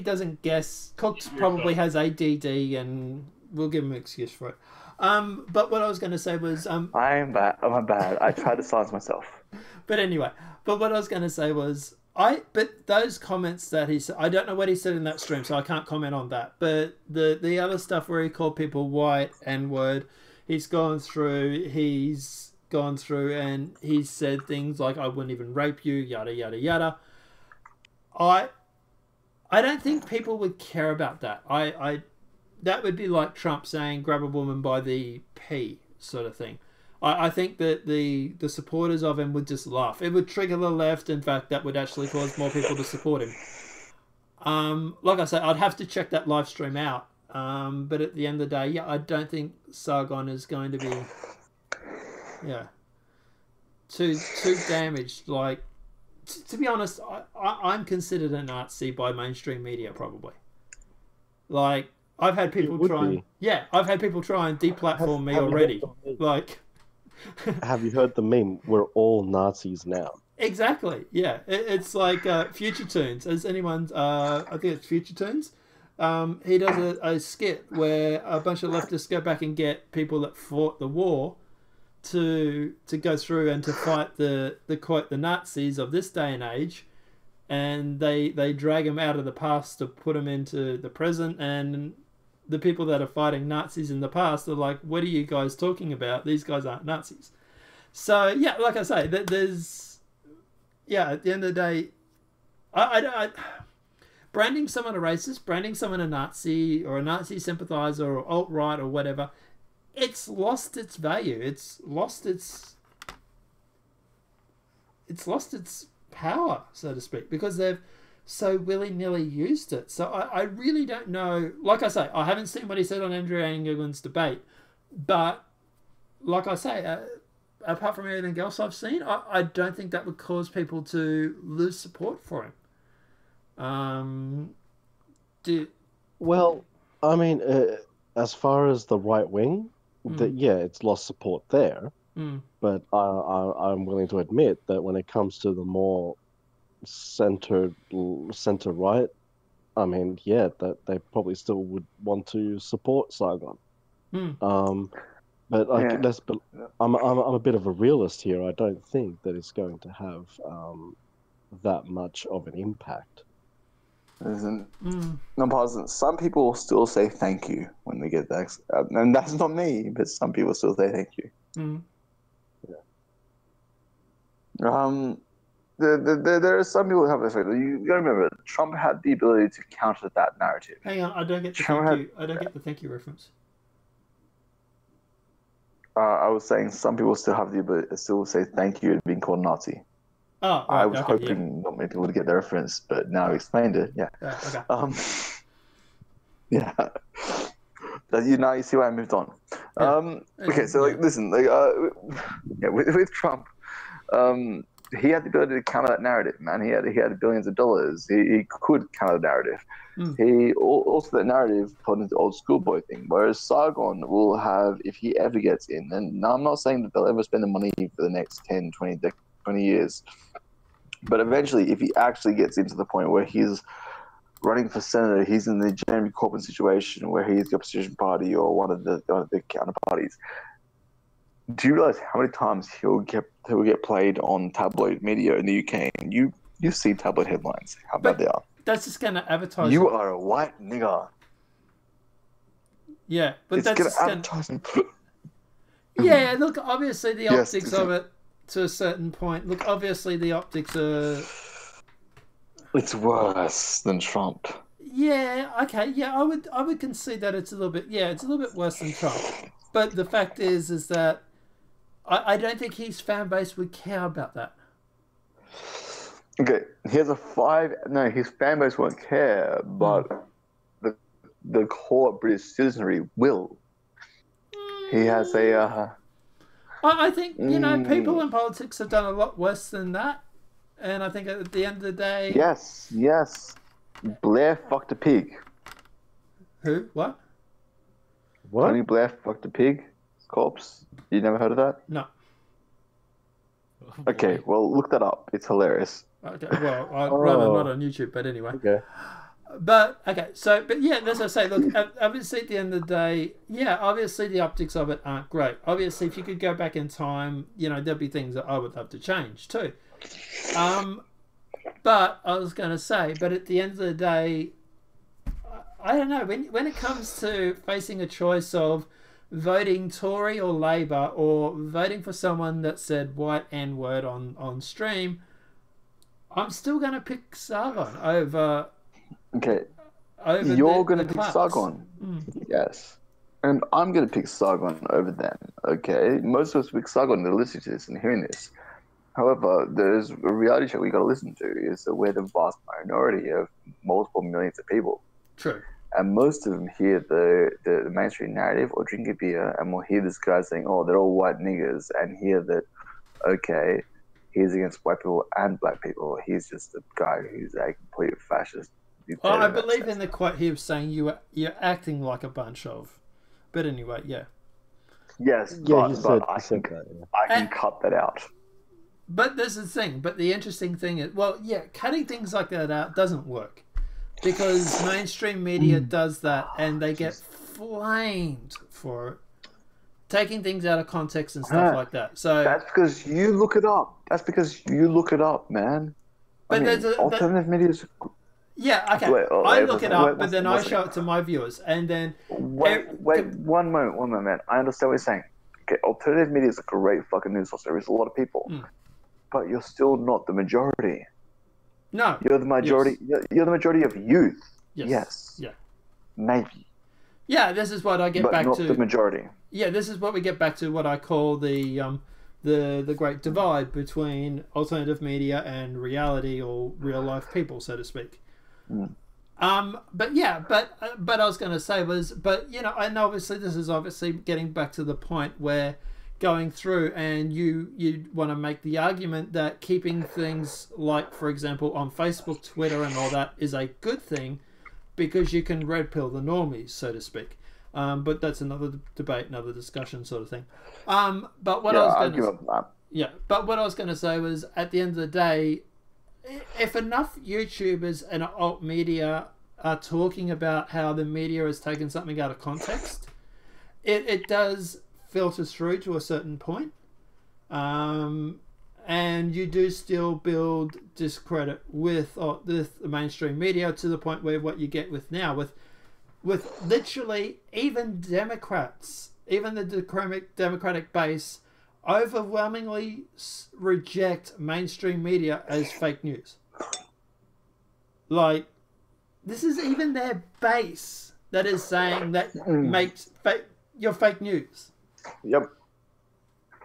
doesn't guess. Cooks You're probably fine. has ADD, and we'll give him an excuse for it. But what I was going to say was, I'm bad. Oh, my bad. I tried to silence myself. but anyway, what I was going to say was, but those comments that he said, I don't know what he said in that stream, so I can't comment on that. But the other stuff where he called people white, N-word, he's gone through, and he's said things like, I wouldn't even rape you, yada, yada, yada. I don't think people would care about that. That would be like Trump saying, grab a woman by the pee, sort of thing. I think that the supporters of him would just laugh. It would trigger the left. In fact, that would actually cause more people to support him. Like I said, I'd have to check that live stream out. But at the end of the day, yeah, I don't think Sargon is going to be, too damaged. Like, to be honest, I'm considered a Nazi by mainstream media, probably. Like, I've had people try and deplatform me already. Like, have you heard the meme? We're all Nazis now. Exactly. Yeah, it's like Future Tunes. As anyone, I think it's Future Tunes. He does a skit where a bunch of leftists go back and get people that fought the war to go through and to fight the quote the Nazis of this day and age, and they drag them out of the past to put them into the present, and the people that are fighting Nazis in the past are like, what are you guys talking about? These guys aren't Nazis. So yeah, like I say, there's at the end of the day, I branding someone a racist, branding someone a Nazi or a Nazi sympathizer or alt-right or whatever, it's lost its value. It's lost its power, so to speak, because they've so willy-nilly used it. So I really don't know. Like I say, I haven't seen what he said on Andrew Angling's debate, but like I say, apart from everything else I've seen, I don't think that would cause people to lose support for him. Well, I mean, as far as the right wing, it's lost support there. But I'm willing to admit that when it comes to the more center right, I mean, that they probably still would want to support Sargon. But I'm a bit of a realist here. I don't think that it's going to have that much of an impact. Nonpartisan. Some people still say thank you when they get that, and that's not me. But some people still say thank you. There are some people who have this. You gotta remember, Trump had the ability to counter that narrative. Hang on, I don't get the thank you reference. I was saying some people still have the ability to still say thank you to being called Nazi. Oh, I was hoping not many people would get the reference, but now I explained it. Yeah. Okay. Now you see why I moved on. Okay, so listen, with Trump, he had the ability to counter that narrative, man. He had billions of dollars. He could counter the narrative. He also that narrative put into the old schoolboy thing, whereas Sargon will have, if he ever gets in, and I'm not saying that they'll ever spend the money for the next 10, 20 years, but eventually, if he actually gets into the point where he's running for senator, he's in the Jeremy Corbyn situation where he's the opposition party or one of the counterparties. Do you realize how many times he'll get played on tabloid media in the UK? And you see tabloid headlines, how bad they are. That's just going to advertise. You are a white nigger. Yeah, but it's going to advertise him. Yeah, look, obviously the optics of it to a certain point. Look, obviously the optics are. It's worse than Trump. Yeah. Okay. Yeah, I would concede that it's a little bit. Yeah, it's a little bit worse than Trump. But the fact is that I don't think his fan base would care about that. Okay, his fan base won't care, but the core British citizenry will. He has a. I think, you know, people in politics have done a lot worse than that. And I think at the end of the day... Yes. Blair fucked a pig. Who? What? Tony Blair fucked a pig? Corpse? You never heard of that? No. Okay, well, look that up. It's hilarious. Okay, well, I'd rather not on YouTube, but anyway. Okay. But yeah, as I say, look, obviously at the end of the day, yeah, obviously the optics of it aren't great. Obviously, if you could go back in time, you know, there'd be things that I would love to change too. But I was going to say, but at the end of the day, I don't know, when it comes to facing a choice of voting Tory or Labour or voting for someone that said white N-word on stream, I'm still going to pick Sargon over... Okay, over you're going to pick Clarks. Sargon. Yes. And I'm going to pick Sargon over them. Okay, most of us pick Sargon that are listening to this and hearing this. However, there's a reality show we got to listen to is that we're the vast minority of multiple millions of people. True. And most of them hear the mainstream narrative or drink a beer and will hear this guy saying, oh, they're all white niggers, and hear that, okay, he's against white people and black people. He's just a guy who's a complete fascist. Oh, I believe in the quote he was saying you're acting like a bunch of. But anyway, yeah. Yes, Yeah, but I said can, that, yeah. I can cut that out. But there's the thing. But the interesting thing is, well, yeah, cutting things like that out doesn't work. Because mainstream media does that and they get flamed for it. Taking things out of context and stuff like that. So that's because you look it up. That's because you look it up, man. But there's alternative media. Yeah, okay. I look it up, but then I show it to my viewers, and then wait, one moment. I understand what you're saying. Okay, alternative media is a great fucking news source. There is a lot of people, but you're still not the majority. No, you're the majority. Yes. You're the majority of youth. Yes. Yeah. Maybe. Yeah, this is what I get back to. But not the majority. Yeah, this is what we get back to. What I call the great divide between alternative media and reality or real life people, so to speak. But I was going to say was, but you know, and obviously this is obviously getting back to the point where going through and you want to make the argument that keeping things like, for example, on Facebook, Twitter, and all that is a good thing because you can red pill the normies, so to speak. But that's another debate, another discussion, sort of thing. But what I was going to say was, at the end of the day, if enough YouTubers and alt media are talking about how the media has taken something out of context, it does filter through to a certain point. And you do still build discredit with the mainstream media to the point where what you get with now, with literally even Democrats, even the Democratic base, overwhelmingly reject mainstream media as fake news. Like, this is even their base that is saying that you're fake news. Yep.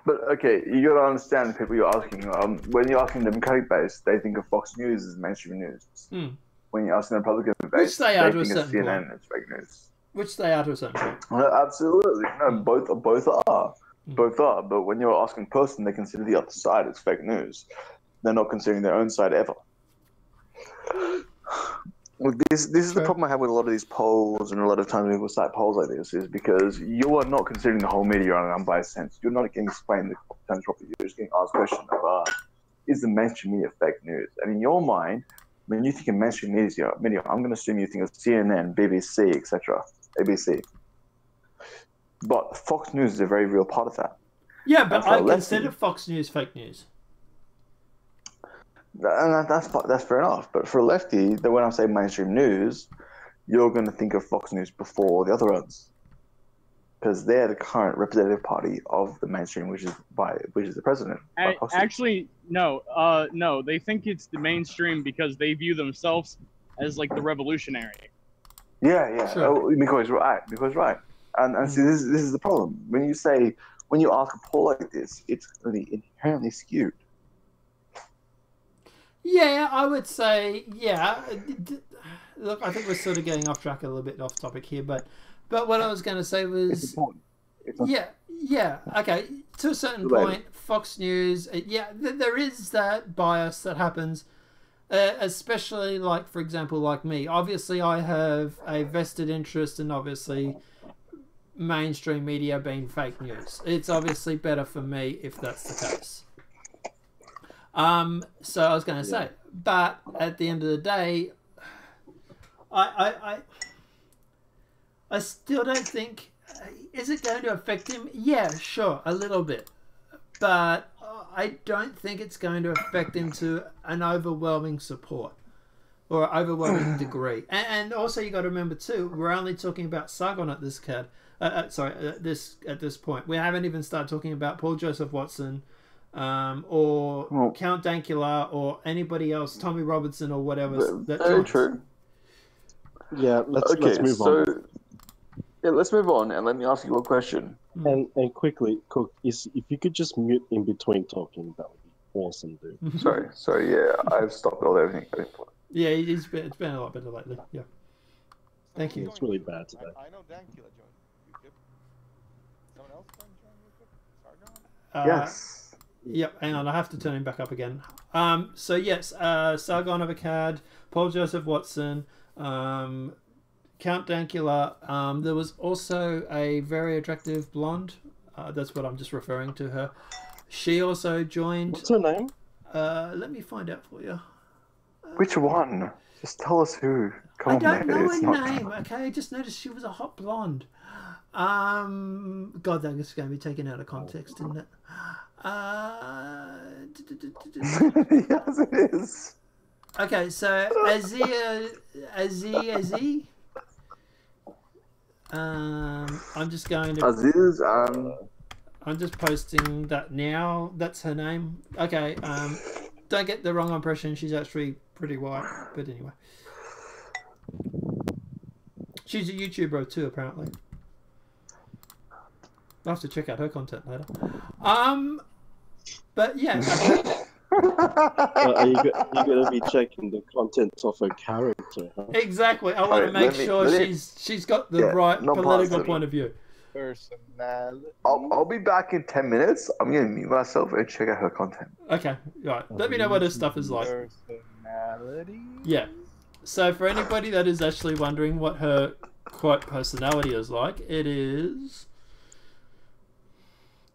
But okay, you gotta understand the people you're asking. When you're asking the Democratic base, they think of Fox News as mainstream news. When you're asking the Republican base, they think of CNN as fake news. Which they are to a certain point. Absolutely. No, both are. Both are. But when you're asking a person, they consider the other side as fake news. They're not considering their own side ever. Look, this is the problem I have with a lot of these polls, and a lot of times people cite polls like this, is because you are not considering the whole media in an unbiased sense. You're not getting explained the terms properly. You're just getting asked a question of, is the mainstream media fake news? And in your mind, when you think of mainstream media, I'm going to assume you think of CNN, BBC, etc., ABC. But Fox News is a very real part of that. Yeah, but I consider Fox News fake news. And that's fair enough. But for a lefty, when I say mainstream news, you're going to think of Fox News before the other ones, because they're the current representative party of the mainstream, which is the president. Actually, no. They think it's the mainstream because they view themselves as like the revolutionary. Yeah. Sure. Because right. And see, this is the problem. When you ask a poll like this, it's really inherently skewed. Yeah, I would say, yeah. Look, I think we're sort of getting off track a little bit, off topic here, but what I was going to say was, Yeah. Okay, to a certain point, Fox News. There is that bias that happens, especially like, for example, like me. Obviously, I have a vested interest in obviously mainstream media being fake news. It's obviously better for me if that's the case. So I was going to say, but at the end of the day, I still don't think. Is it going to affect him? Yeah, sure, a little bit, but I don't think it's going to affect him to an overwhelming support or overwhelming degree. And also, you got to remember too, we're only talking about Sargon at this at this point. We haven't even started talking about Paul Joseph Watson, or Count Dankula, or anybody else, Tommy Robertson, or whatever. Very true. Yeah, let's move on. Yeah, let's move on, and let me ask you a question. And quickly, Cook, if you could just mute in between talking, that would be awesome, dude. Sorry. Yeah, I've stopped all everything. Yeah, it's been a lot better lately. Yeah. Thank you. It's really bad today. I know Dankula joined UKIP. Someone else joined UKIP? Sargon? Yes. Yep, hang on, I have to turn him back up again. So yes, Sargon of Akkad, Paul Joseph Watson, Count Dankula. There was also a very attractive blonde. That's what I'm just referring to her. She also joined. What's her name? Let me find out for you. Which one? Just tell us who. I don't know her name. Okay, I just noticed she was a hot blonde. God, that's going to be taken out of context, isn't it? Yes, it is. Okay, so Aziz. I'm just going to. Aziz. I'm just posting that now. That's her name. Okay. Don't get the wrong impression. She's actually pretty white, but anyway. She's a YouTuber too, apparently. I'll have to check out her content later. But yeah. Are you going to be checking the content of her character? Huh? Exactly. I want to make sure she's got the right political point of view. Personality. I'll be back in 10 minutes. I'm going to mute myself and check out her content. Okay, right. Let me know what her stuff is like. Personality. Yeah. So for anybody that is actually wondering what her quote personality is like, it is.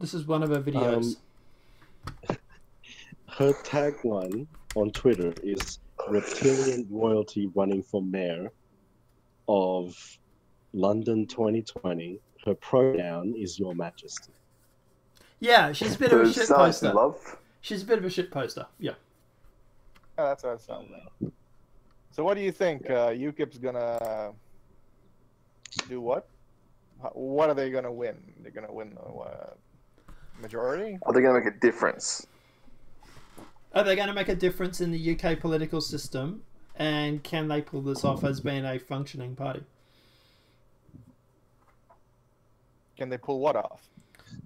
This is one of her videos. Her tagline on Twitter is "Reptilian royalty running for mayor of London 2020. Her pronoun is Your Majesty." Yeah, she's a bit of a shit poster. Love. She's a bit of a shit poster. Yeah. Oh, that's what it sounds like. So what do you think? UKIP's gonna do what? What are they gonna win? They're gonna win the majority? Are they going to make a difference? Are they going to make a difference in the UK political system? And can they pull this off as being a functioning party? Can they pull what off?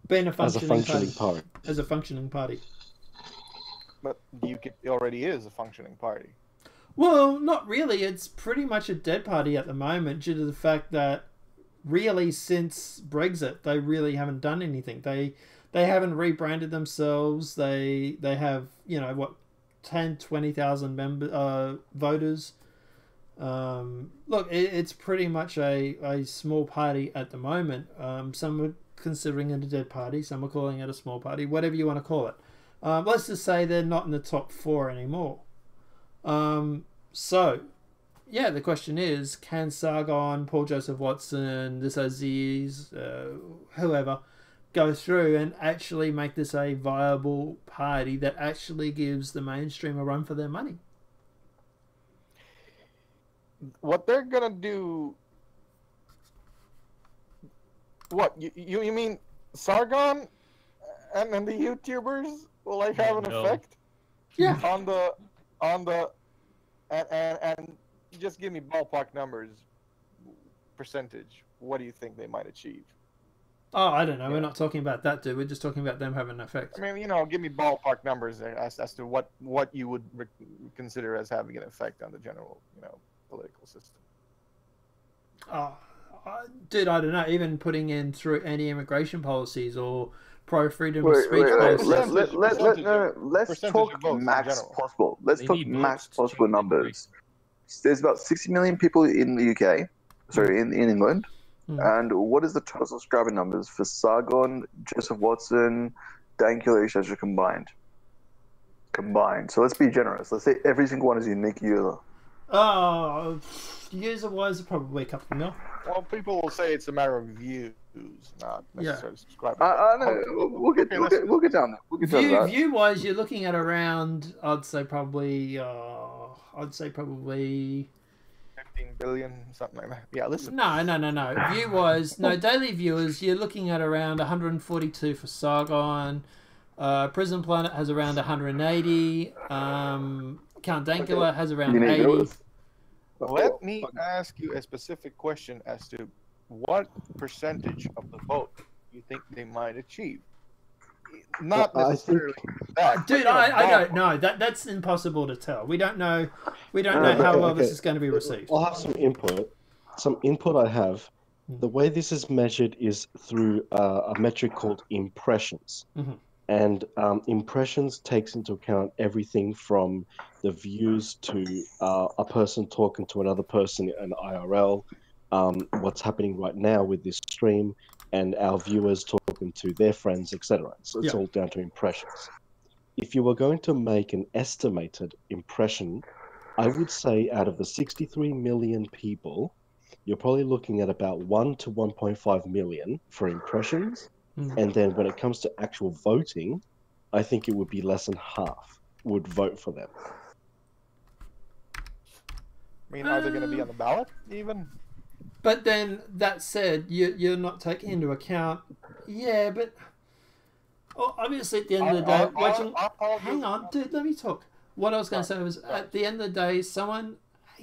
Being a functioning party. As a functioning party. But UKIP already is a functioning party. Well, not really. It's pretty much a dead party at the moment due to the fact that really since Brexit, they really haven't done anything. They haven't rebranded themselves. They have, 10,000-20,000 voters. Look, it's pretty much a small party at the moment. Some are considering it a dead party. Some are calling it a small party. Whatever you want to call it. Let's just say they're not in the top 4 anymore. So, yeah, the question is, can Sargon, Paul Joseph Watson, this Aziz, whoever, go through and actually make this a viable party that actually gives the mainstream a run for their money? What they're gonna do? What you mean? Sargon and the YouTubers will have an effect? Yeah. On the and just give me ballpark numbers, percentage. What do you think they might achieve? Oh, I don't know. Yeah. We're not talking about that, dude. We're just talking about them having an effect. I mean, give me ballpark numbers as to what you would consider as having an effect on the general, political system. Oh, dude, I don't know. Even putting in through anti-immigration policies or pro-freedom of speech policies. Let's talk max possible. Let's talk max possible numbers. There's about 60 million people in the UK, sorry, in England. And what is the total subscriber numbers for Sargon, Joseph Watson, Dankula, etc. combined? So let's be generous. Let's say every single one is a unique user. User-wise, probably a couple mil. Well, people will say it's a matter of views, not necessarily subscribers. We'll get down there. We'll get down that. View-wise, you're looking at around, I'd say probably 15 billion, something like that. Yeah, listen. No. View-wise, daily viewers, you're looking at around 142 for Sargon. Prison Planet has around 180. Count Dankula has around 80. Let me ask you a specific question as to what percentage of the vote you think they might achieve. Not necessarily that. Dude, I don't know. That's impossible to tell. We don't know. How well this is going to be received. I'll have some input. I have. The way this is measured is through a metric called impressions. And impressions takes into account everything from the views to a person talking to another person in IRL, what's happening right now with this stream, and our viewers talking to their friends, etc. So it's all down to impressions. If you were going to make an estimated impression, I would say out of the 63 million people, you're probably looking at about 1 to 1.5 million for impressions. And then when it comes to actual voting, I think it would be less than half would vote for them. I mean, are they going to be on the ballot even? But then, that said, you're not taking into account... Yeah, but... obviously, at the end of the day... Hang on, dude, let me talk. What I was going to say was, at the end of the day, someone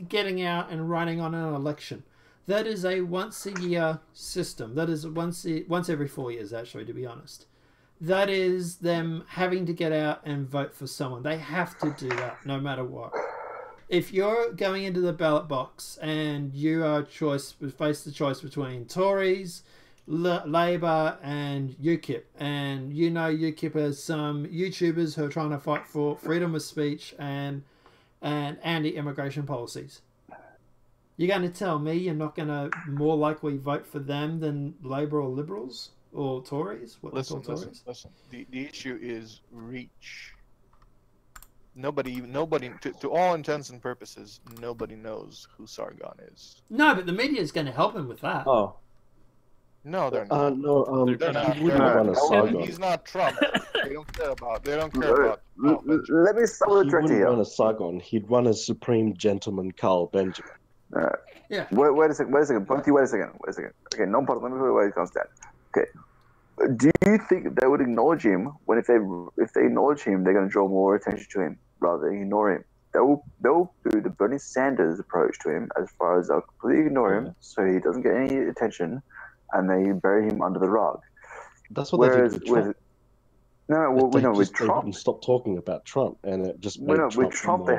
getting out and running on an election... That is a once-a-year system. That is once every 4 years, actually, to be honest. That is them having to get out and vote for someone. They have to do that, no matter what. If you're going into the ballot box and you are face the choice between Tories, Labour, and UKIP, and you know UKIP has some YouTubers who are trying to fight for freedom of speech and anti-immigration policies. You're going to tell me you're not going to more likely vote for them than Labour or Liberals or Tories? Listen. The issue is reach. Nobody. To all intents and purposes, nobody knows who Sargon is. No, but the media is going to help him with that. Oh. No, they're not. They're not. He's not Trump. They don't care about. Let me start with the director here. He wouldn't run as Sargon. He'd run as Supreme Gentleman Carl Benjamin. Yeah. Wait a second. Punky, wait a second. Okay, Nonpartisan, let me put where it comes down. Okay. Do you think they would acknowledge him when if they acknowledge him, they're going to draw more attention to him rather than ignore him? They'll do the Bernie Sanders approach to him as far as they'll completely ignore him so he doesn't get any attention and they bury him under the rug. That's what they did with Trump. With Trump, they stopped talking about Trump, and it just made Trump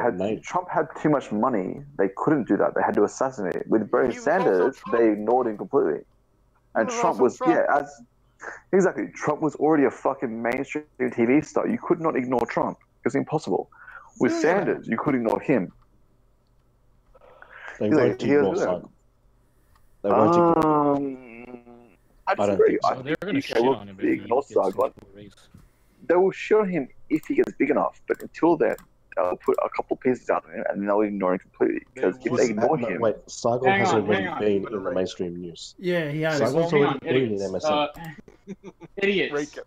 Trump had too much money. They couldn't do that. They had to assassinate him. With Bernie Sanders, they ignored him completely. And Trump was exactly. Trump was already a fucking mainstream TV star. You could not ignore Trump. It was impossible. With Sanders, you could ignore him. They won't ignore Sargon. They won't ignore him. I disagree. I think they're going to shit on him if he ignores Sargon. They will show him if he gets big enough, but until then, they'll put a couple pieces out of him and then they'll ignore him completely. Because if they ignore him... Wait, Sargon has already been in the mainstream news. Yeah, he has. Sargon's already been in MSN. Idiots.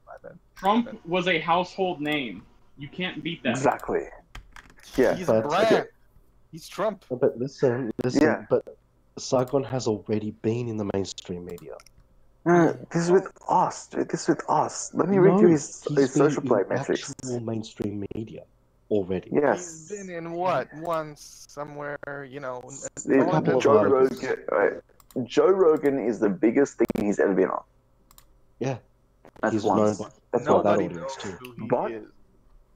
Trump was a household name. You can't beat that. Exactly. Yeah. He's a brand. He's Trump. But listen, but Sargon has already been in the mainstream media. This is with us, dude. This is with us. Let me read you his social play metrics. Actual mainstream media already. Yes. He's been in what? Once somewhere, Joe Rogan is the biggest thing he's ever been on. Yeah. That's once. That's what that audience too.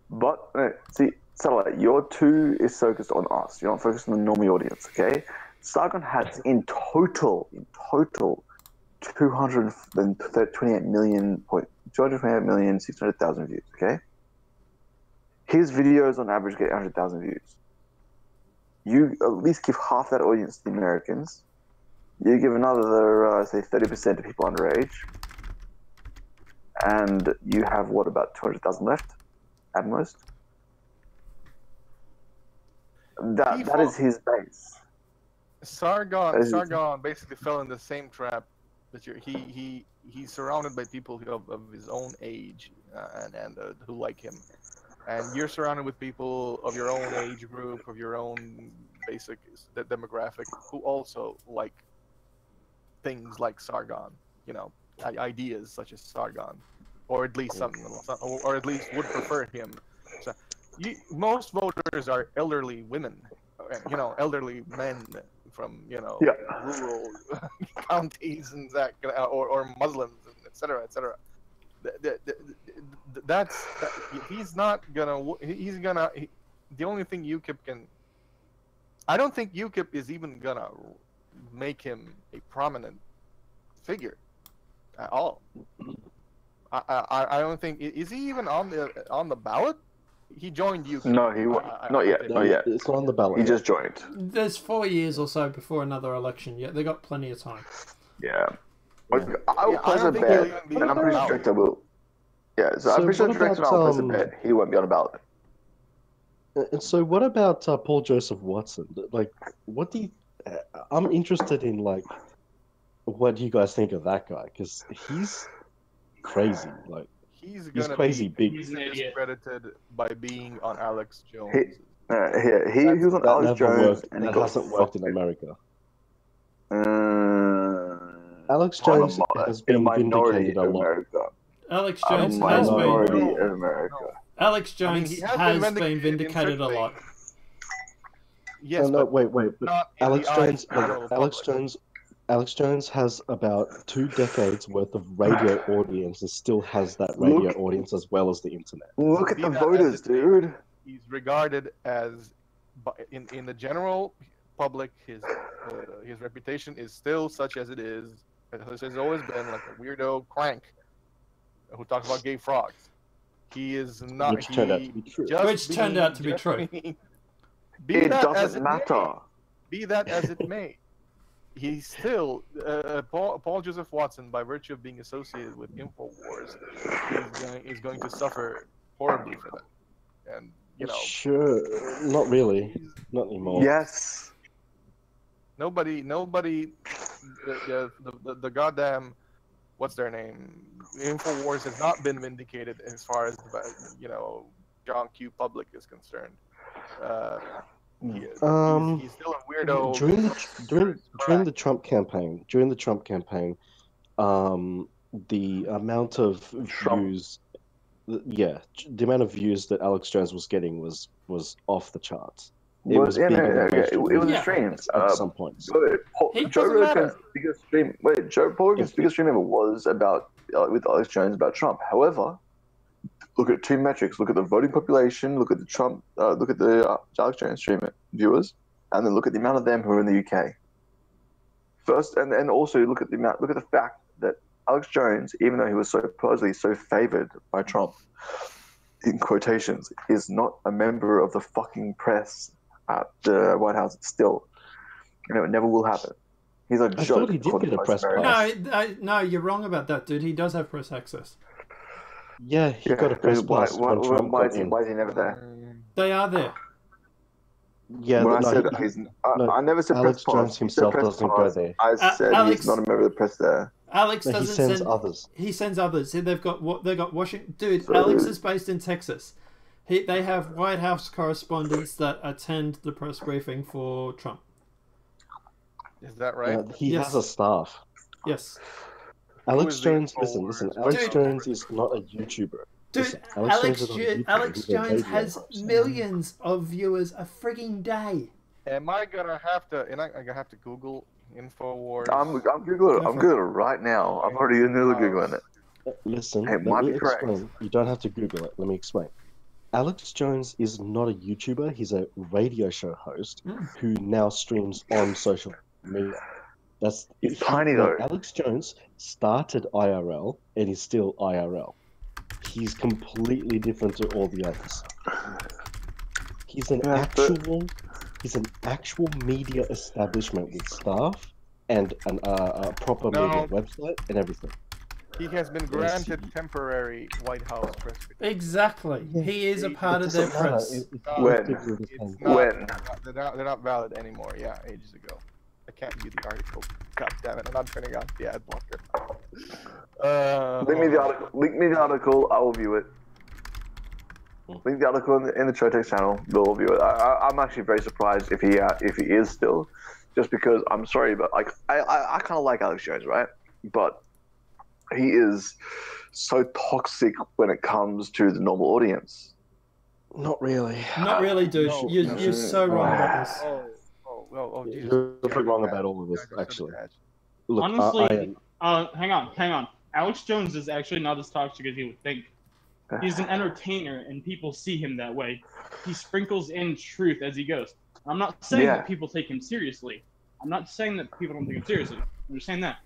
But see, Satellite, your two is focused on us. You're not focused on the normal audience, okay? Sargon has in total, 228,600,000 views. Okay, his videos on average get 100,000 views. You at least give half that audience to the Americans. You give another, say, 30% to people underage, and you have what, about 200,000 left, at most. That is his base. Sargon basically fell in the same trap that he's surrounded by people of his own age and who like him, and you're surrounded with people of your own age group, of your own basic demographic, who also like things like Sargon, ideas such as Sargon, or at least something, or at least would prefer him. So, most voters are elderly women, elderly men from rural counties and that, or Muslims, etc., etc. He's not gonna. The only thing UKIP can. I don't think UKIP is even gonna make him a prominent figure at all. I don't think. Is he even on the ballot? He joined UKIP. No, he not yet. Not yet. It's not on the ballot. He just joined. There's 4 years or so before another election. Yeah, they got plenty of time. Yeah. I will place a bet, and I'm pretty strict I will. Yeah, so I'm pretty sure direct I'll place a bet he won't be on the ballot. And so what about Paul Joseph Watson? Like, what do you... I'm interested in, like, what do you guys think of that guy? Because he's crazy. Like, he's crazy big. He's discredited by being on Alex Jones. He was on Alex Jones, and that hasn't worked in America. Alex Jones has been vindicated a lot. Alex Jones has been. In America. Alex Jones has been vindicated a lot. Yes, no, wait. But Alex Jones has about 2 decades worth of radio audience and still has that radio audience as well as the internet. Look at the voters, dude. He's regarded as, in the general public, his reputation is still such as it is. It has always been like a weirdo crank who talks about gay frogs. He is not. Which turned out to be true. It doesn't matter. Be that as it may, he's still Paul Joseph Watson, by virtue of being associated with Infowars, is going to suffer horribly for that. And sure, not really, not anymore. Yes. Nobody. The goddamn, what's their name? Infowars has not been vindicated as far as John Q. Public is concerned. He's still a weirdo. During the Trump campaign, the amount of views, the amount of views that Alex Jones was getting was off the charts. It was a stream at some point. Joe Rogan's biggest stream. Joe Rogan's biggest stream ever was about with Alex Jones about Trump. However, look at 2 metrics. Look at the voting population. Look at the Trump. Look at the Alex Jones stream viewers, and then look at the amount of them who are in the UK. First, and also look at the fact that Alex Jones, even though he was supposedly so favored by Trump, in quotations, is not a member of the fucking press at the White House still. It never will happen. He's a joke. I thought he did get a press pass. No, you're wrong about that, dude. He does have press access. Yeah, he got a press pass. Why is he never there? They are there. Yeah, I never said Alex press Jones pass. himself doesn't go there. I said he's not a member of the press there. Alex doesn't he sends send others. He sends others. They've got Washington. Dude, Alex is based in Texas. They have White House correspondents that attend the press briefing for Trump. Is that right? He has a staff. Yes. Alex Jones, listen. Alex Jones is not a YouTuber. Dude, Alex Jones has millions of viewers a frigging day. Am I gonna have to? And I'm gonna have to Google Infowars. I'm googling it. I'm googling it right now. I'm already in the middle of googling it. Listen, it let might me be correct. explain. You don't have to Google it. Let me explain. Alex Jones is not a YouTuber. He's a radio show host who now streams on social media. He's tiny though. Alex Jones started IRL and is still IRL. He's completely different to all the others. He's an actual media establishment with staff and a proper media website and everything. He has been granted temporary White House press. Exactly. He is a part of their press. When? They're not valid anymore. Yeah, ages ago. I can't view the article. God damn it! I'm not turning on the ad blocker. Link me the article. Link me the article. I will view it. Link the article in the Chute channel. We'll view it. I'm actually very surprised if he is still, just because I'm sorry, but like I kind of like Alex Jones, right? But he is so toxic when it comes to the normal audience. Not really. Not really, dude. You're so wrong about this. Jesus. You're wrong about all of this, actually. Look, honestly, hang on. Alex Jones is actually not as toxic as you would think. He's an entertainer, and people see him that way. He sprinkles in truth as he goes. I'm not saying that people take him seriously. I'm not saying that people don't take him seriously. I'm just saying that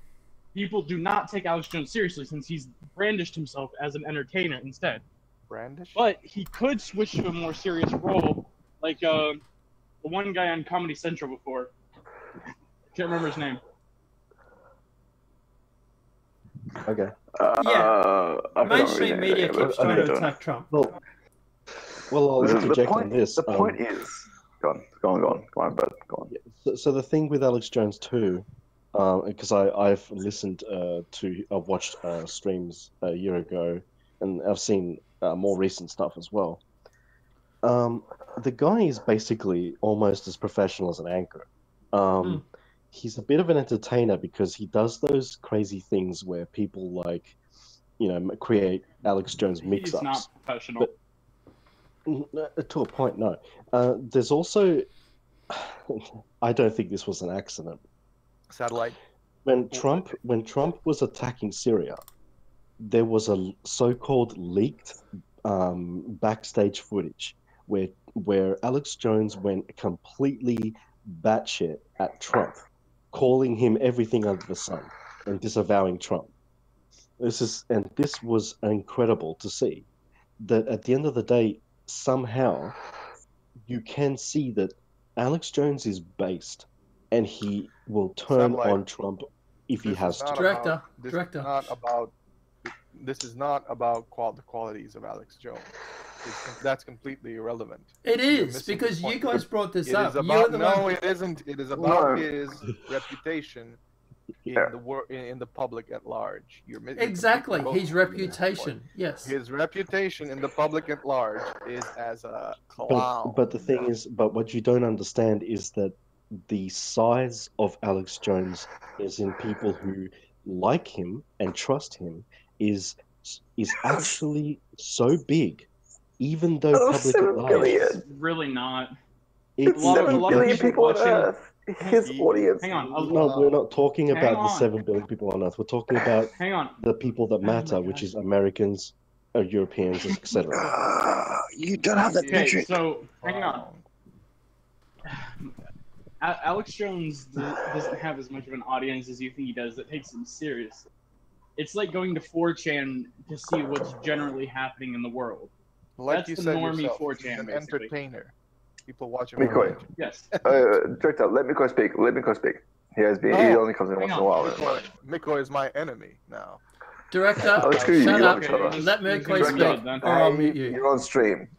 people do not take Alex Jones seriously since he's brandished himself as an entertainer instead. Brandish? But he could switch to a more serious role, like the one guy on Comedy Central before. Can't remember his name. Okay. Mainstream media keeps trying to attack Trump. Well, I'll interject on this. The point is, go on, bud. Go on. Yeah, so the thing with Alex Jones too, because I've listened I've watched streams a year ago, and I've seen more recent stuff as well. The guy is basically almost as professional as an anchor. He's a bit of an entertainer because he does those crazy things where people create Alex Jones mix-ups. He's not professional. But, to a point, no. There's also, I don't think this was an accident. Satellite. When Trump was attacking Syria, there was a so-called leaked backstage footage where Alex Jones went completely batshit at Trump, calling him everything under the sun and disavowing Trump. This was incredible to see. That at the end of the day, somehow you can see that Alex Jones is based, and he will turn on Trump if he has to. Director. This is not about the qualities of Alex Jones. That's completely irrelevant. It is, because you guys brought this up. It isn't. It is about his reputation in the public at large. Exactly, his reputation. Yes. His reputation in the public at large is as a clown. But the thing is, what you don't understand is that the size of Alex Jones is in people who like him and trust him is actually so big, even though public at large It's really not. It's 7 billion people on Earth. His audience. Hang on. No, we're not talking about the 7 billion people on Earth. We're talking about the people that matter, which is Americans, Europeans, etc. You don't have that metric. So hang on. Alex Jones doesn't have as much of an audience as you think he does that takes him seriously. It's like going to 4chan to see what's generally happening in the world. Like That's you the said normie yourself, 4chan, he's an basically. entertainer. People watch him. Yes. Director, let Miko speak. He only comes in once in a while. Miko is my enemy now. Director, shut up. Let Miko speak, or I'll mute you. You're on stream.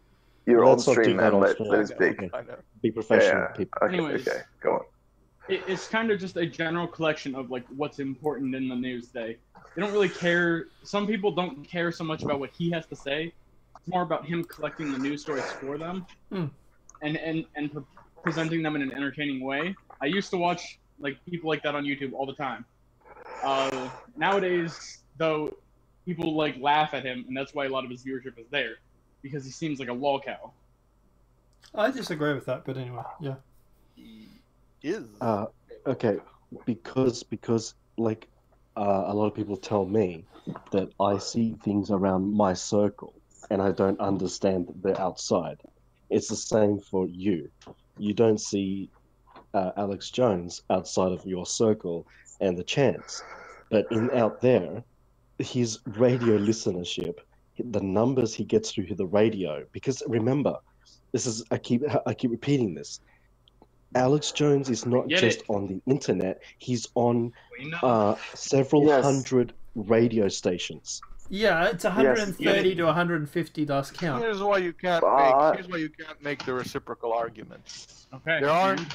You're on stream, man. Let him speak. Okay. Be professional, people. Okay, go on. It's kind of just a general collection of like what's important in the news day. They don't really care. Some people don't care so much about what he has to say. It's more about him collecting the news stories for them and presenting them in an entertaining way. I used to watch like people like that on YouTube all the time. Nowadays, though, people like laugh at him, and that's why a lot of his viewership is there, because he seems like a lolcow. I disagree with that, but anyway, yeah. He is. Okay, because a lot of people tell me that I see things around my circle and I don't understand the outside. It's the same for you. You don't see Alex Jones outside of your circle and the chants, but out there, his radio listenership, the numbers he gets through the radio. Because remember, I keep repeating this. Alex Jones is not just on the internet; he's on several hundred radio stations. Yeah, it's 130 to 150 last count. Here's why you can't make the reciprocal argument. Okay.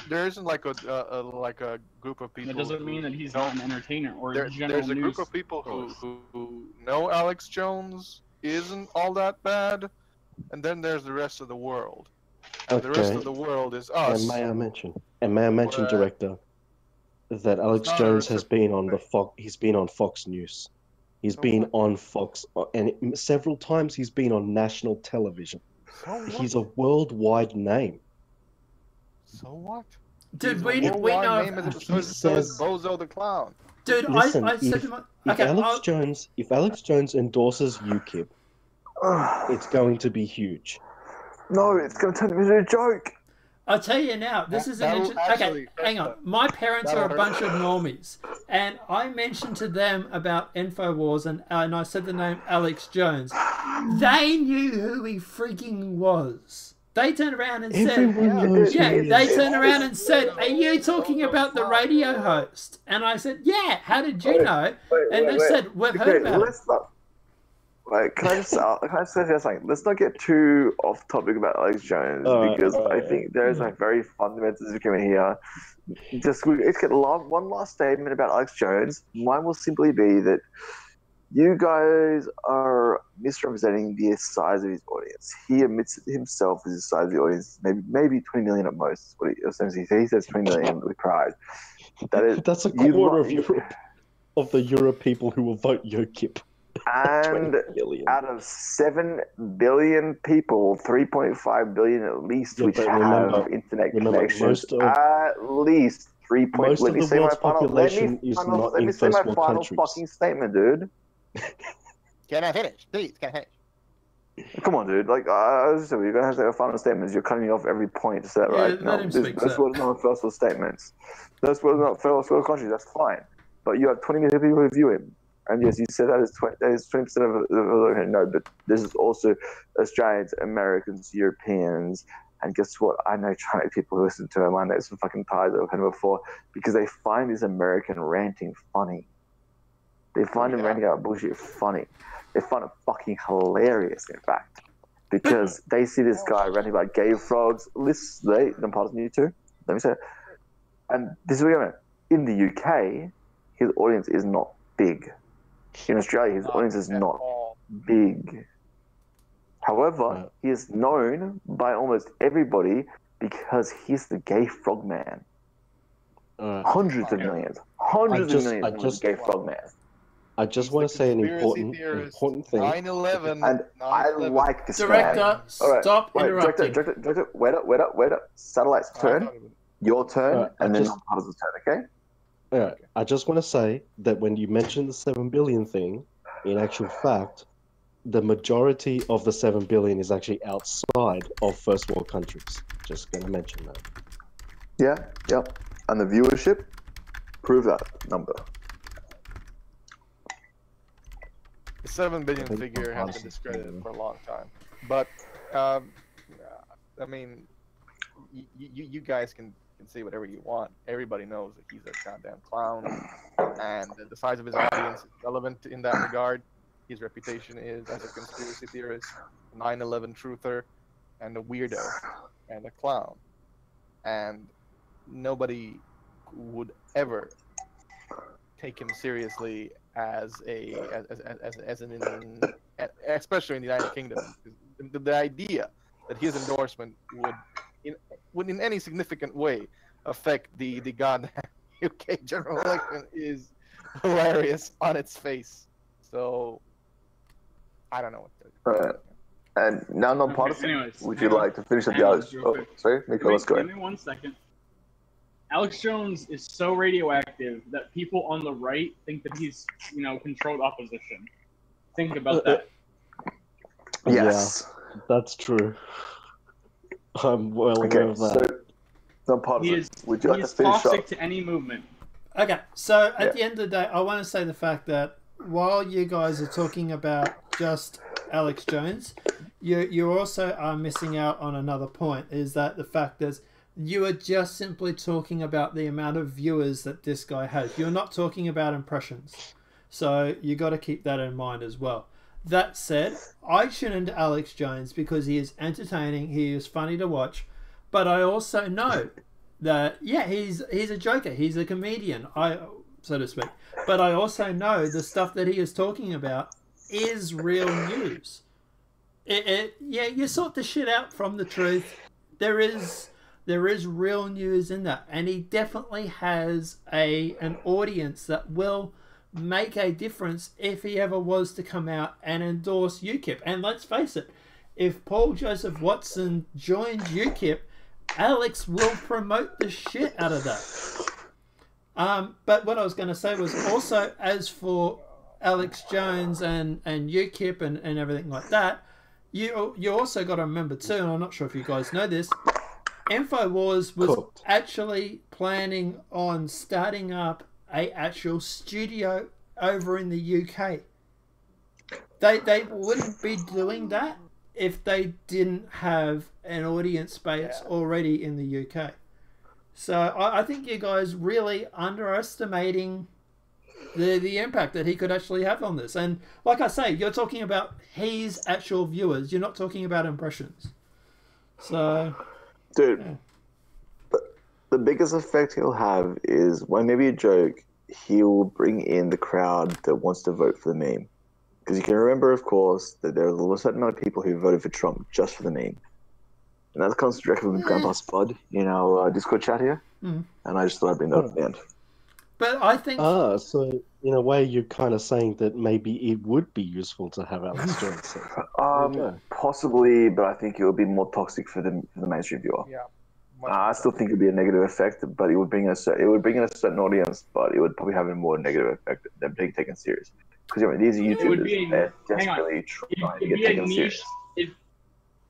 There isn't like a group of people. That doesn't mean that he's not an entertainer or a general There's a group of people who know Alex Jones isn't all that bad, and then there's the rest of the world. And the rest of the world is us. And may I mention, Director, that Alex Jones has been on he's been on Fox News. He's been on Fox, and several times he's been on national television. He's a worldwide name. So what? Dude, we know. So is Bozo the Clown. Dude, listen, I said to my... If Alex Jones endorses UKIP, it's going to be huge. No, it's going to turn into a joke. I'll tell you now, this is an interesting... Okay, hang on. My parents are a bunch of normies, and I mentioned to them about InfoWars, and I said the name Alex Jones. They knew who he freaking was. They turned around and said... they turned around and said, are you talking about the radio host? And I said, yeah, how did you know? And they said, we've heard about it. Like, can I just say something? Let's not get too off topic about Alex Jones because I think there is a very fundamental disagreement here. Let's get one last statement about Alex Jones. Mine will simply be that you guys are misrepresenting the size of his audience. He admits himself as the size of the audience, maybe 20 million at most. What he says 20 million with pride. That's a quarter of Europe, of the Europe people who will vote UKIP. And out of 7 billion people, 3.5 billion at least, which have internet connections, at least 3. Let me say my final. Let me say my final fucking statement, dude. Can I finish, please? Can I finish? Come on, dude. Like, you're gonna have to have final statements. You're cutting me off every point. Is that right? No, this was not first world statements. This was not first world countries. That's fine. But you have 20 million people who view him. And yes, you said that is 20% of the no, but this is also Australians, Americans, Europeans, and guess what? I know Chinese people who listen to him. I know some fucking ties that I've heard before because they find this American ranting funny. They find him ranting about bullshit funny. They find it fucking hilarious, in fact, because they see this guy ranting about gay frogs. Nonpartisan, you too. Let me say it. And this is what I mean. In the UK, his audience is not big. In Australia, his audience is not big. However, he is known by almost everybody because he's the gay frogman. Hundreds of millions of gay frogman. I just want to say an important thing. 9/11. And I like this Director, stop interrupting. Director, wait up. Satellite's turn. Your turn, and then Nonpartisan's turn, okay? Yeah, I just want to say that when you mentioned the 7 billion thing, in actual fact, the majority of the 7 billion is actually outside of first world countries. Just going to mention that. Yeah, yep. And the viewership, prove that number. The 7 billion figure has been discredited for a long time. But, I mean, you guys can say whatever you want. Everybody knows that he's a goddamn clown, and the size of his audience is relevant in that regard. His reputation is as a conspiracy theorist, 9/11 truther, and a weirdo, and a clown. And nobody would ever take him seriously especially in the United Kingdom. The idea that his endorsement would in any significant way affect the goddamn UK general election is hilarious on its face. So I don't know what to do. And now Nonpartisan, would you like to finish up the others? Oh, sorry, Nico, let's go ahead. Give me 1 second. Alex Jones is so radioactive that people on the right think that he's, controlled opposition. Think about that. Yes. Yeah, that's true. I'm well aware Okay, of so that. Nonpartisan, would you like He to is finish toxic up? to any movement. Okay, so at Yeah. the end of the day, I want to say the fact that while you guys are talking about just Alex Jones, you also are missing out on another point, is that the fact is you are just simply talking about the amount of viewers that this guy has. You're not talking about impressions. So you got to keep that in mind as well. That said, I tune into Alex Jones because he is entertaining, he is funny to watch, but I also know that he's a joker, he's a comedian, so to speak. But I also know the stuff that he is talking about is real news. You sort the shit out from the truth. There is real news in that, and he definitely has an audience that will make a difference if he ever was to come out and endorse UKIP. And let's face it, if Paul Joseph Watson joins UKIP, Alex will promote the shit out of that. But what I was going to say was also, as for Alex Jones and UKIP and everything like that, you also got to remember too, and I'm not sure if you guys know this, InfoWars was actually planning on starting up a actual studio over in the UK. They wouldn't be doing that if they didn't have an audience base already in the UK. So I think you guys really underestimating the impact that he could actually have on this. And like I say, you're talking about his actual viewers. You're not talking about impressions. So, dude, the biggest effect he'll have is whenever you joke, he'll bring in the crowd that wants to vote for the meme. Because you can remember, of course, that there are a certain amount of people who voted for Trump just for the meme. And that comes directly from Grandpa Spud in our Discord chat here. And I just thought I'd bring that up at the end. But I think... so in a way you're kind of saying that maybe it would be useful to have Alex Jones. Possibly, but I think it would be more toxic for the mainstream viewer. Yeah. I still think it'd be a negative effect, but it would bring in a certain audience, but it would probably have a more negative effect than being taken serious. Because these are YouTubers, they're desperately trying to get taken serious.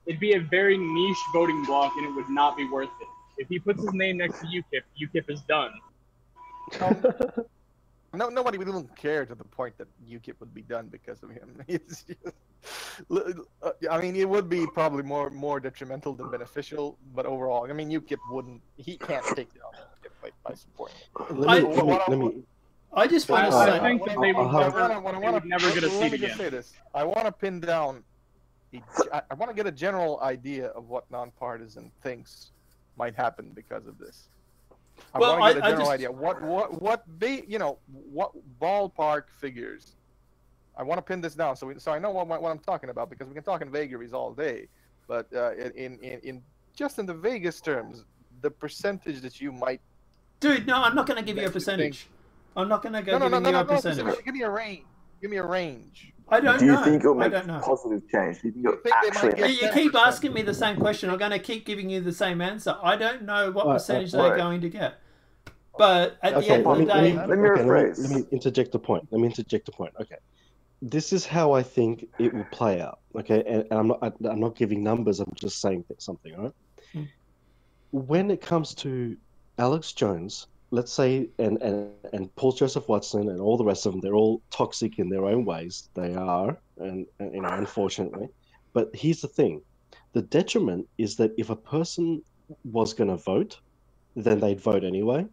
It'd be a very niche voting block, and it would not be worth it. If he puts his name next to UKIP, UKIP is done. Nobody would even care to the point that UKIP would be done because of him. It's just, I mean, it would be probably more detrimental than beneficial, but overall, I mean, UKIP wouldn't. He can't take down UKIP by supporting it. I just want to say, I think that they would never get a seat Let me again. just say this: I want to pin down. I want to get a general idea of what Nonpartisan thinks might happen because of this. I want to get a general idea. What they, what ballpark figures. I want to pin this down so I know what I'm talking about, because we can talk in vagaries all day, but in just in the vaguest terms, the percentage that you might. Dude, no, I'm not going to give you a percentage. I'm not going to go give you a percentage. Give me a range. Give me a range. I don't know. Do you think it'll make positive change? Do you think it'll actually you keep asking me the same question. I'm going to keep giving you the same answer. I don't know what percentage they're going to get. But at the end of the day... Let me interject a point. Okay. This is how I think it will play out. Okay, and I'm not giving numbers. I'm just saying something. All right. When it comes to Alex Jones, let's say, and Paul Joseph Watson and all the rest of them, they're all toxic in their own ways. They are, and unfortunately. But here's the thing: the detriment is that if a person was going to vote, then they'd vote anyway.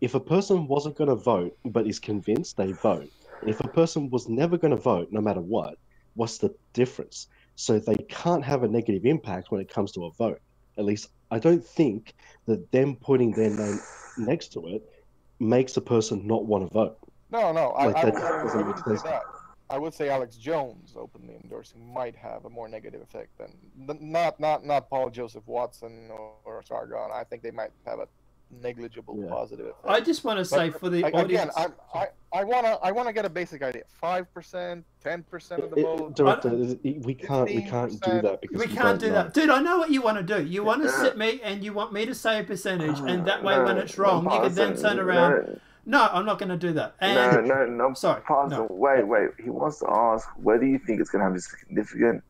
If a person wasn't going to vote but is convinced, they vote. And if a person was never going to vote, no matter what, what's the difference? So they can't have a negative impact when it comes to a vote. At least I don't think that them putting their name next to it makes a person not want to vote. No, Like I would say Alex Jones openly endorsing might have a more negative effect than not Paul Joseph Watson or Sargon. I think they might have a negligible positive effect. I just want to say for the audience... I want to get a basic idea. 5%, 10% of the vote. Director, we can't do that. Because we can't do that. Dude, I know what you want to do. You want to sit me and you want me to say a percentage, and that way when it's wrong, you can then turn around... No, I'm not going to do that. And... No. Sorry. No. Wait. He wants to ask whether you think it's going to have a significant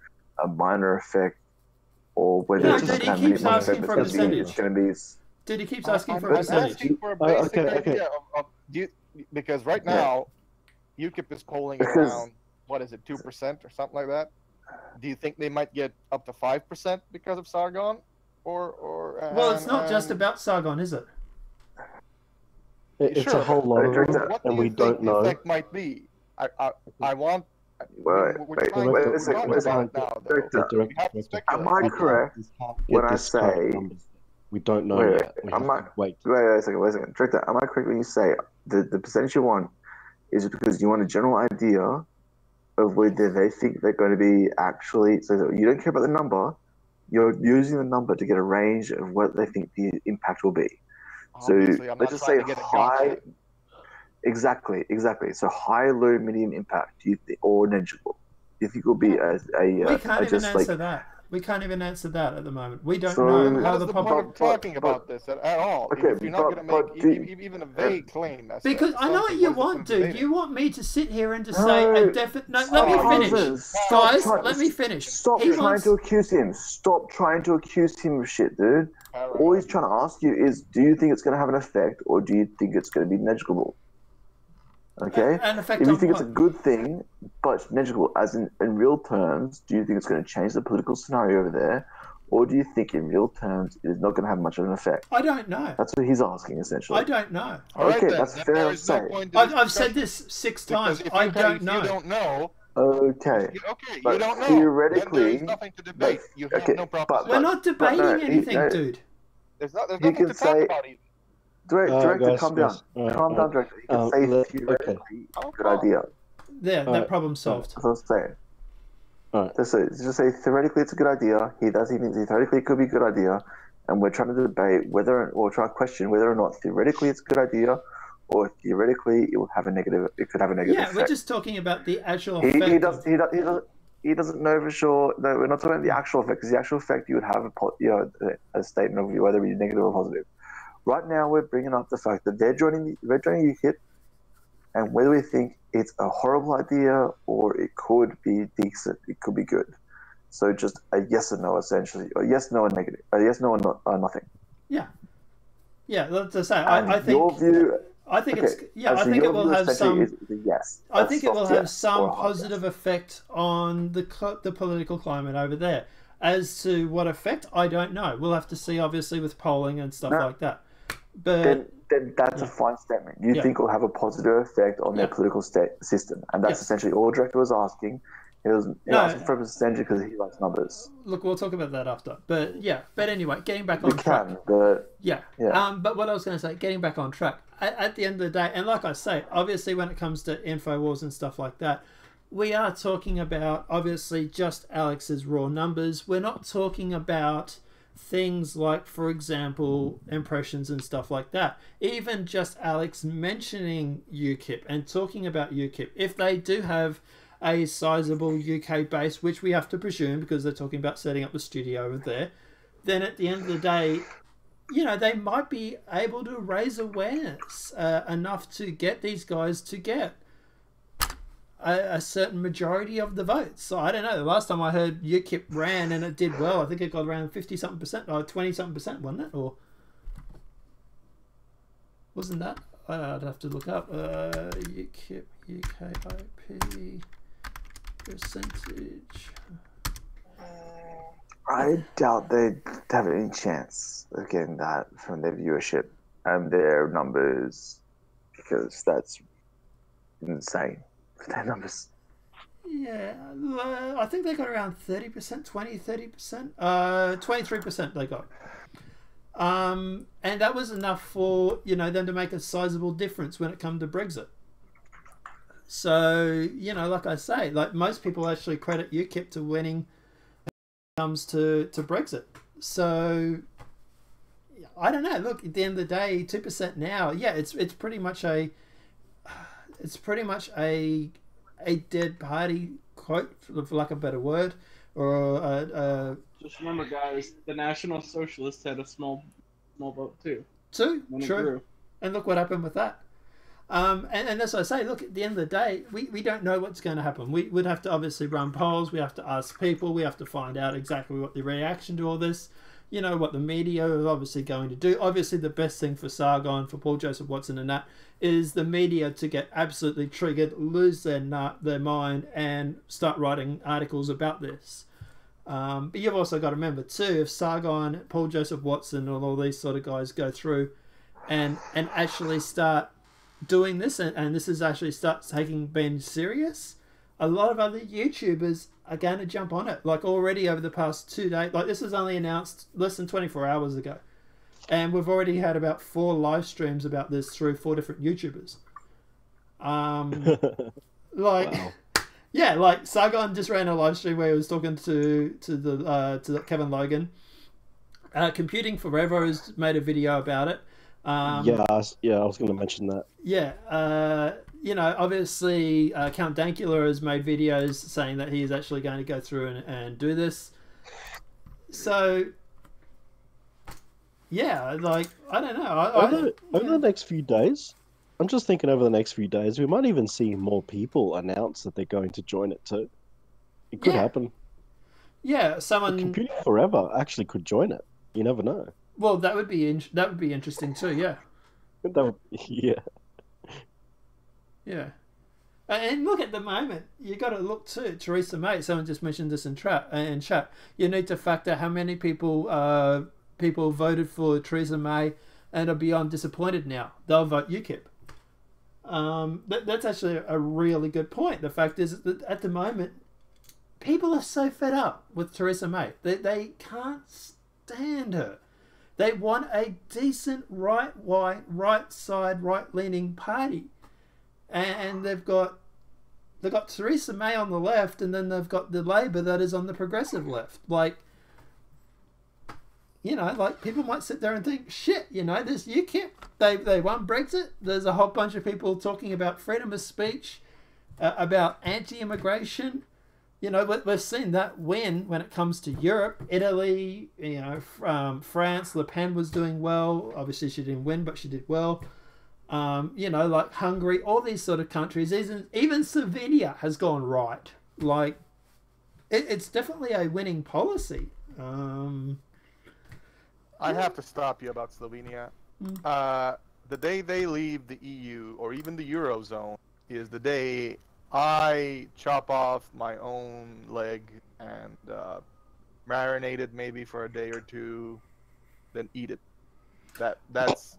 a minor effect, or whether No, it's dude, just he going to keeps be one asking effect for a that's going to be. It's percentage. going to be. Dude, he keeps asking for a I'm percentage. asking for a basic Okay. idea of because right now, UKIP is polling Because- around, what is it, 2% or something like that? Do you think they might get up to 5% because of Sargon? Well, it's not just about Sargon, is it? It's Sure, a whole lot of Director, them, what do and you we think don't the know. effect might be? I want. Wait, we're wait, trying wait to, a we're second, talking wait a about it second. now, though. Director, We have to speculate. Am I We correct when I this current say? numbers. We don't know Wait, yet. We have am I? to wait. Wait a second. Director, am I correct when you say the percentage you want is because you want a general idea of whether they think they're going to be actually? So that you don't care about the number. You're using the number to get a range of what they think the impact will be. So Obviously, I'm let's not just trying say to get a high. gotcha. Exactly. So high, low, medium impact. Do you think, or negligible? Do you think it will be We can't even just answer like that. We can't even answer that at the moment. We don't So- know What how is the the point public. of talking about this at all? Okay, If you're not going to but make do- even a vague claim. As Because I know what something, you is the want, point of dude. debating? You want me to sit here and to No, say a definite. No, let me stop. finish, Stop guys. trying- Let me finish. Stop He trying wants. to accuse him. Stop trying to accuse him of shit, dude. Fair All enough. he's trying to ask you is, do you think it's going to have an effect, or do you think it's going to be negligible? Okay. An effect If you on think it's a what? good thing, but negligible, as in real terms, do you think it's going to change the political scenario over there, or do you think in real terms it is not going to have much of an effect? I don't know. That's what he's asking, essentially. I don't know. All right, Okay, then. that's Then fair there to is no say. point to this I've said discussion. this 6 Because times. if I you don't know. You don't know. Okay. Okay, But you don't know. theoretically- then there is nothing to debate. You have okay, no but- proposition. We're not but no, debating anything, no. dude. There's He nothing can to talk say- about even. Director, guys, calm down. guys. All right, Calm all down, right. director. He can say Okay. theoretically, Oh, good calm. idea. There, that Alright. problem solved. That's what I'm saying. All right. Just say theoretically it's a good idea. He thinks theoretically it could be a good idea, and we're trying to debate or try to question whether or not theoretically it's a good idea, or theoretically it will have a negative. It could have a negative Yeah, effect. we're just talking about the actual He effect. he doesn't know for sure. No, we're not talking about the actual effect, because the actual effect you would have a statement of whether it be negative or positive. Right now, we're bringing up the fact that they're joining UKIP, and whether we think it's a horrible idea or it could be decent, it could be good. So just a yes or no, essentially, or yes, no, and negative, a yes, no, and nothing. Yeah, let's just say. And I think. your view. I think Okay, it's. Yeah, and I so think your it will view have essentially some. is a yes. I a think it will soft have yes or some a hard positive effect on the political climate over there. As to what effect, I don't know. We'll have to see, obviously, with polling and stuff No. like that. But then that's Yeah. a fine statement. You Yeah. think it will have a positive effect on their Yeah. political system, and that's Yes. essentially all Director was asking. He was No. asking for a percentage because he likes numbers. look, we'll talk about that after. But yeah, but anyway, getting back We on track. can, but Yeah. Yeah. But what I was going to say, getting back on track, at the end of the day, and like I say, obviously when it comes to InfoWars and stuff like that, we are talking about, obviously, just Alex's raw numbers. We're not talking about things like, for example, impressions and stuff like that. Even just Alex mentioning UKIP and talking about UKIP, if they do have a sizable UK base, which we have to presume because they're talking about setting up a studio over there, then at the end of the day, you know, they might be able to raise awareness enough to get these guys to get a certain majority of the votes. So I don't know. The last time I heard UKIP ran and it did well, I think it got around 50-something%, or 20-something%, wasn't it? Or wasn't that? I'd have to look up. UKIP, UKIP percentage. I doubt they'd have any chance of getting that from their viewership and their numbers, because that's insane for their numbers. Yeah, I think they got around 30%, 30%, 23% they got. And that was enough for, you know, them to make a sizable difference when it come to Brexit. So, you know, like I say, like most people actually credit UKIP to winning when it comes to Brexit. So I don't know. Look, at the end of the day, 2% now, yeah, it's pretty much a dead party, quote, for lack of a better word, or Just remember, guys, the National Socialists had a small vote too. two, When it true. grew. And look what happened with that. And as I say, look, at the end of the day, we don't know what's going to happen. We would have to obviously run polls. We have to ask people. We have to find out exactly what the reaction to all this, you know, what the media is obviously going to do. Obviously, the best thing for Sargon, for Paul Joseph Watson and that, is the media to get absolutely triggered, lose their mind, and start writing articles about this. But you've also got to remember, too, if Sargon, Paul Joseph Watson, and all these sort of guys go through and actually start doing this, and this is actually starts being serious, a lot of other YouTubers are going to jump on it. Like already over the past 2 days, like this was only announced less than 24 hours ago, and we've already had about 4 live streams about this through 4 different YouTubers. Like, wow. Yeah, like Sargon just ran a live stream where he was talking to the Kevin Logan. Computing Forever has made a video about it. Yeah, I was going to mention that. Yeah, you know, obviously Count Dankula has made videos saying that he is actually going to go through and do this. So, yeah, like, I don't know. Over the next few days, I'm just thinking over the next few days, we might even see more people announce that they're going to join it too. It could happen. Yeah, someone... Computing Forever actually could join it. You never know. Well, that would be interesting too. Yeah. Yeah. Yeah. And look, at the moment, you got to look too. Theresa May. Someone just mentioned this in chat. You need to factor how many people voted for Theresa May and are beyond disappointed now. They'll vote UKIP. That's actually a really good point. The fact is that at the moment, people are so fed up with Theresa May. They can't stand her. They want a decent right-side, right-leaning party, and they've got Theresa May on the left, and then they've got the Labour that is on the progressive left. Like, you know, like people might sit there and think, shit, you know, this UKIP, they won Brexit. There's a whole bunch of people talking about freedom of speech, about anti-immigration. You know, we've seen that win when it comes to Europe. Italy, you know, France, Le Pen was doing well. Obviously, she didn't win, but she did well. You know, like Hungary, all these sort of countries. Even Slovenia has gone right. Like, it's definitely a winning policy. I have to stop you about Slovenia. The day they leave the EU or even the Eurozone is the day I chop off my own leg and marinate it maybe for a day or two, then eat it. That's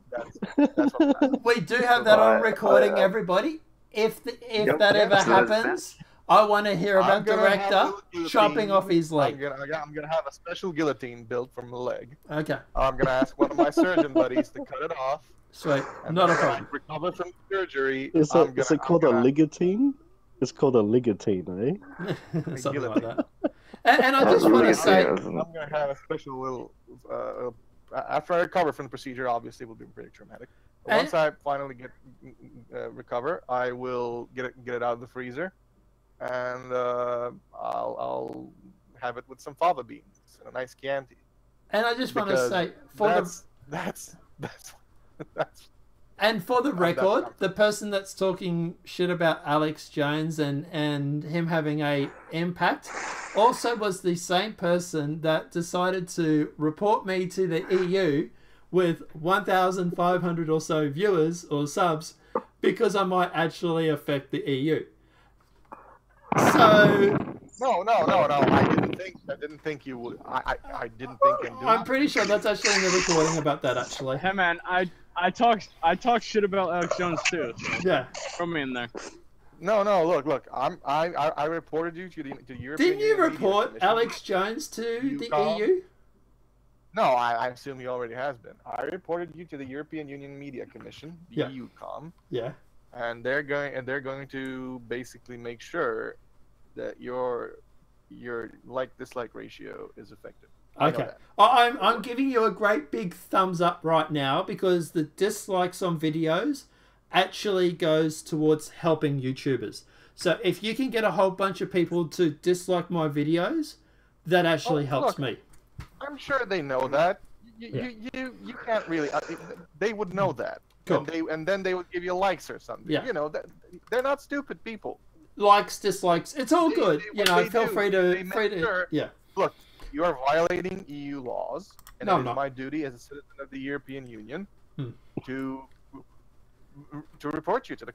what we do have that on recording, everybody. If that ever happens, I want to hear about director chopping off his leg. I'm gonna have a special guillotine built from the leg. Okay. I'm gonna ask one of my surgeon buddies to cut it off. Sweet. Not a problem. Recover from surgery. Is it called a ligatine? It's called a ligatine, eh? Something like that. And I just want to say, I'm gonna have a special little. After I recover from the procedure, obviously, it will be pretty traumatic. But once I finally recover, I will get it out of the freezer, and I'll have it with some fava beans and a nice Chianti. And I just want to say, that's. And for the record, the person that's talking shit about Alex Jones and him having a impact also was the same person that decided to report me to the EU with 1,500 or so viewers or subs because I might actually affect the EU. So... No. I didn't think you would. I didn't think you would. I'm pretty sure that's actually in the recording about that, actually. Hey, man, I talk shit about Alex Jones too. So yeah. Throw me in there. No. Look. I reported you to the European. Didn't you report Alex Jones to the EU? No, I assume he already has been. I reported you to the European Union Media Commission, the EUCOM. Yeah. And they're going to basically make sure that your like-dislike ratio is effective. Okay. I'm giving you a great big thumbs up right now because the dislikes on videos actually goes towards helping YouTubers. So if you can get a whole bunch of people to dislike my videos, that actually helps me. I'm sure they know that. You can't really... they would know that. Cool. And then they would give you likes or something. Yeah. You know, they're not stupid people. Likes, dislikes, it's all good. What they Feel do, free they to, make sure- yeah. Look, you are violating EU laws, and No, it I'm is not. my duty as a citizen of the European Union Hmm. to report you to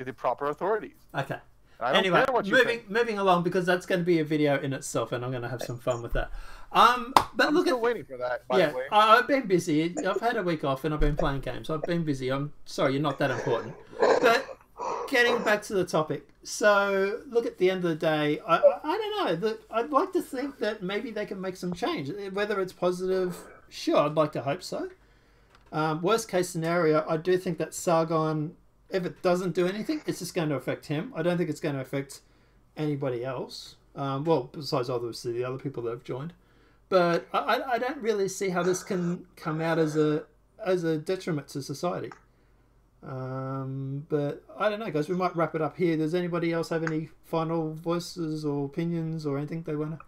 the proper authorities. Okay. I don't Anyway, care what you think. moving along, because that's going to be a video in itself, and I'm going to have some fun with that. But I'm look still at waiting for that, by the way. I've been busy. I've had a week off, and I've been playing games. I've been busy. I'm sorry, you're not that important. But getting back to the topic, so look, at the end of the day, I don't know. I'd like to think that maybe they can make some change. Whether it's positive, sure, I'd like to hope so. Worst case scenario, I do think that Sargon, if it doesn't do anything, it's just going to affect him. I don't think it's going to affect anybody else. Well, besides obviously the other people that have joined. But I don't really see how this can come out as a detriment to society. But I don't know, guys. We might wrap it up here. Does anybody else have any final voices or opinions or anything they want to?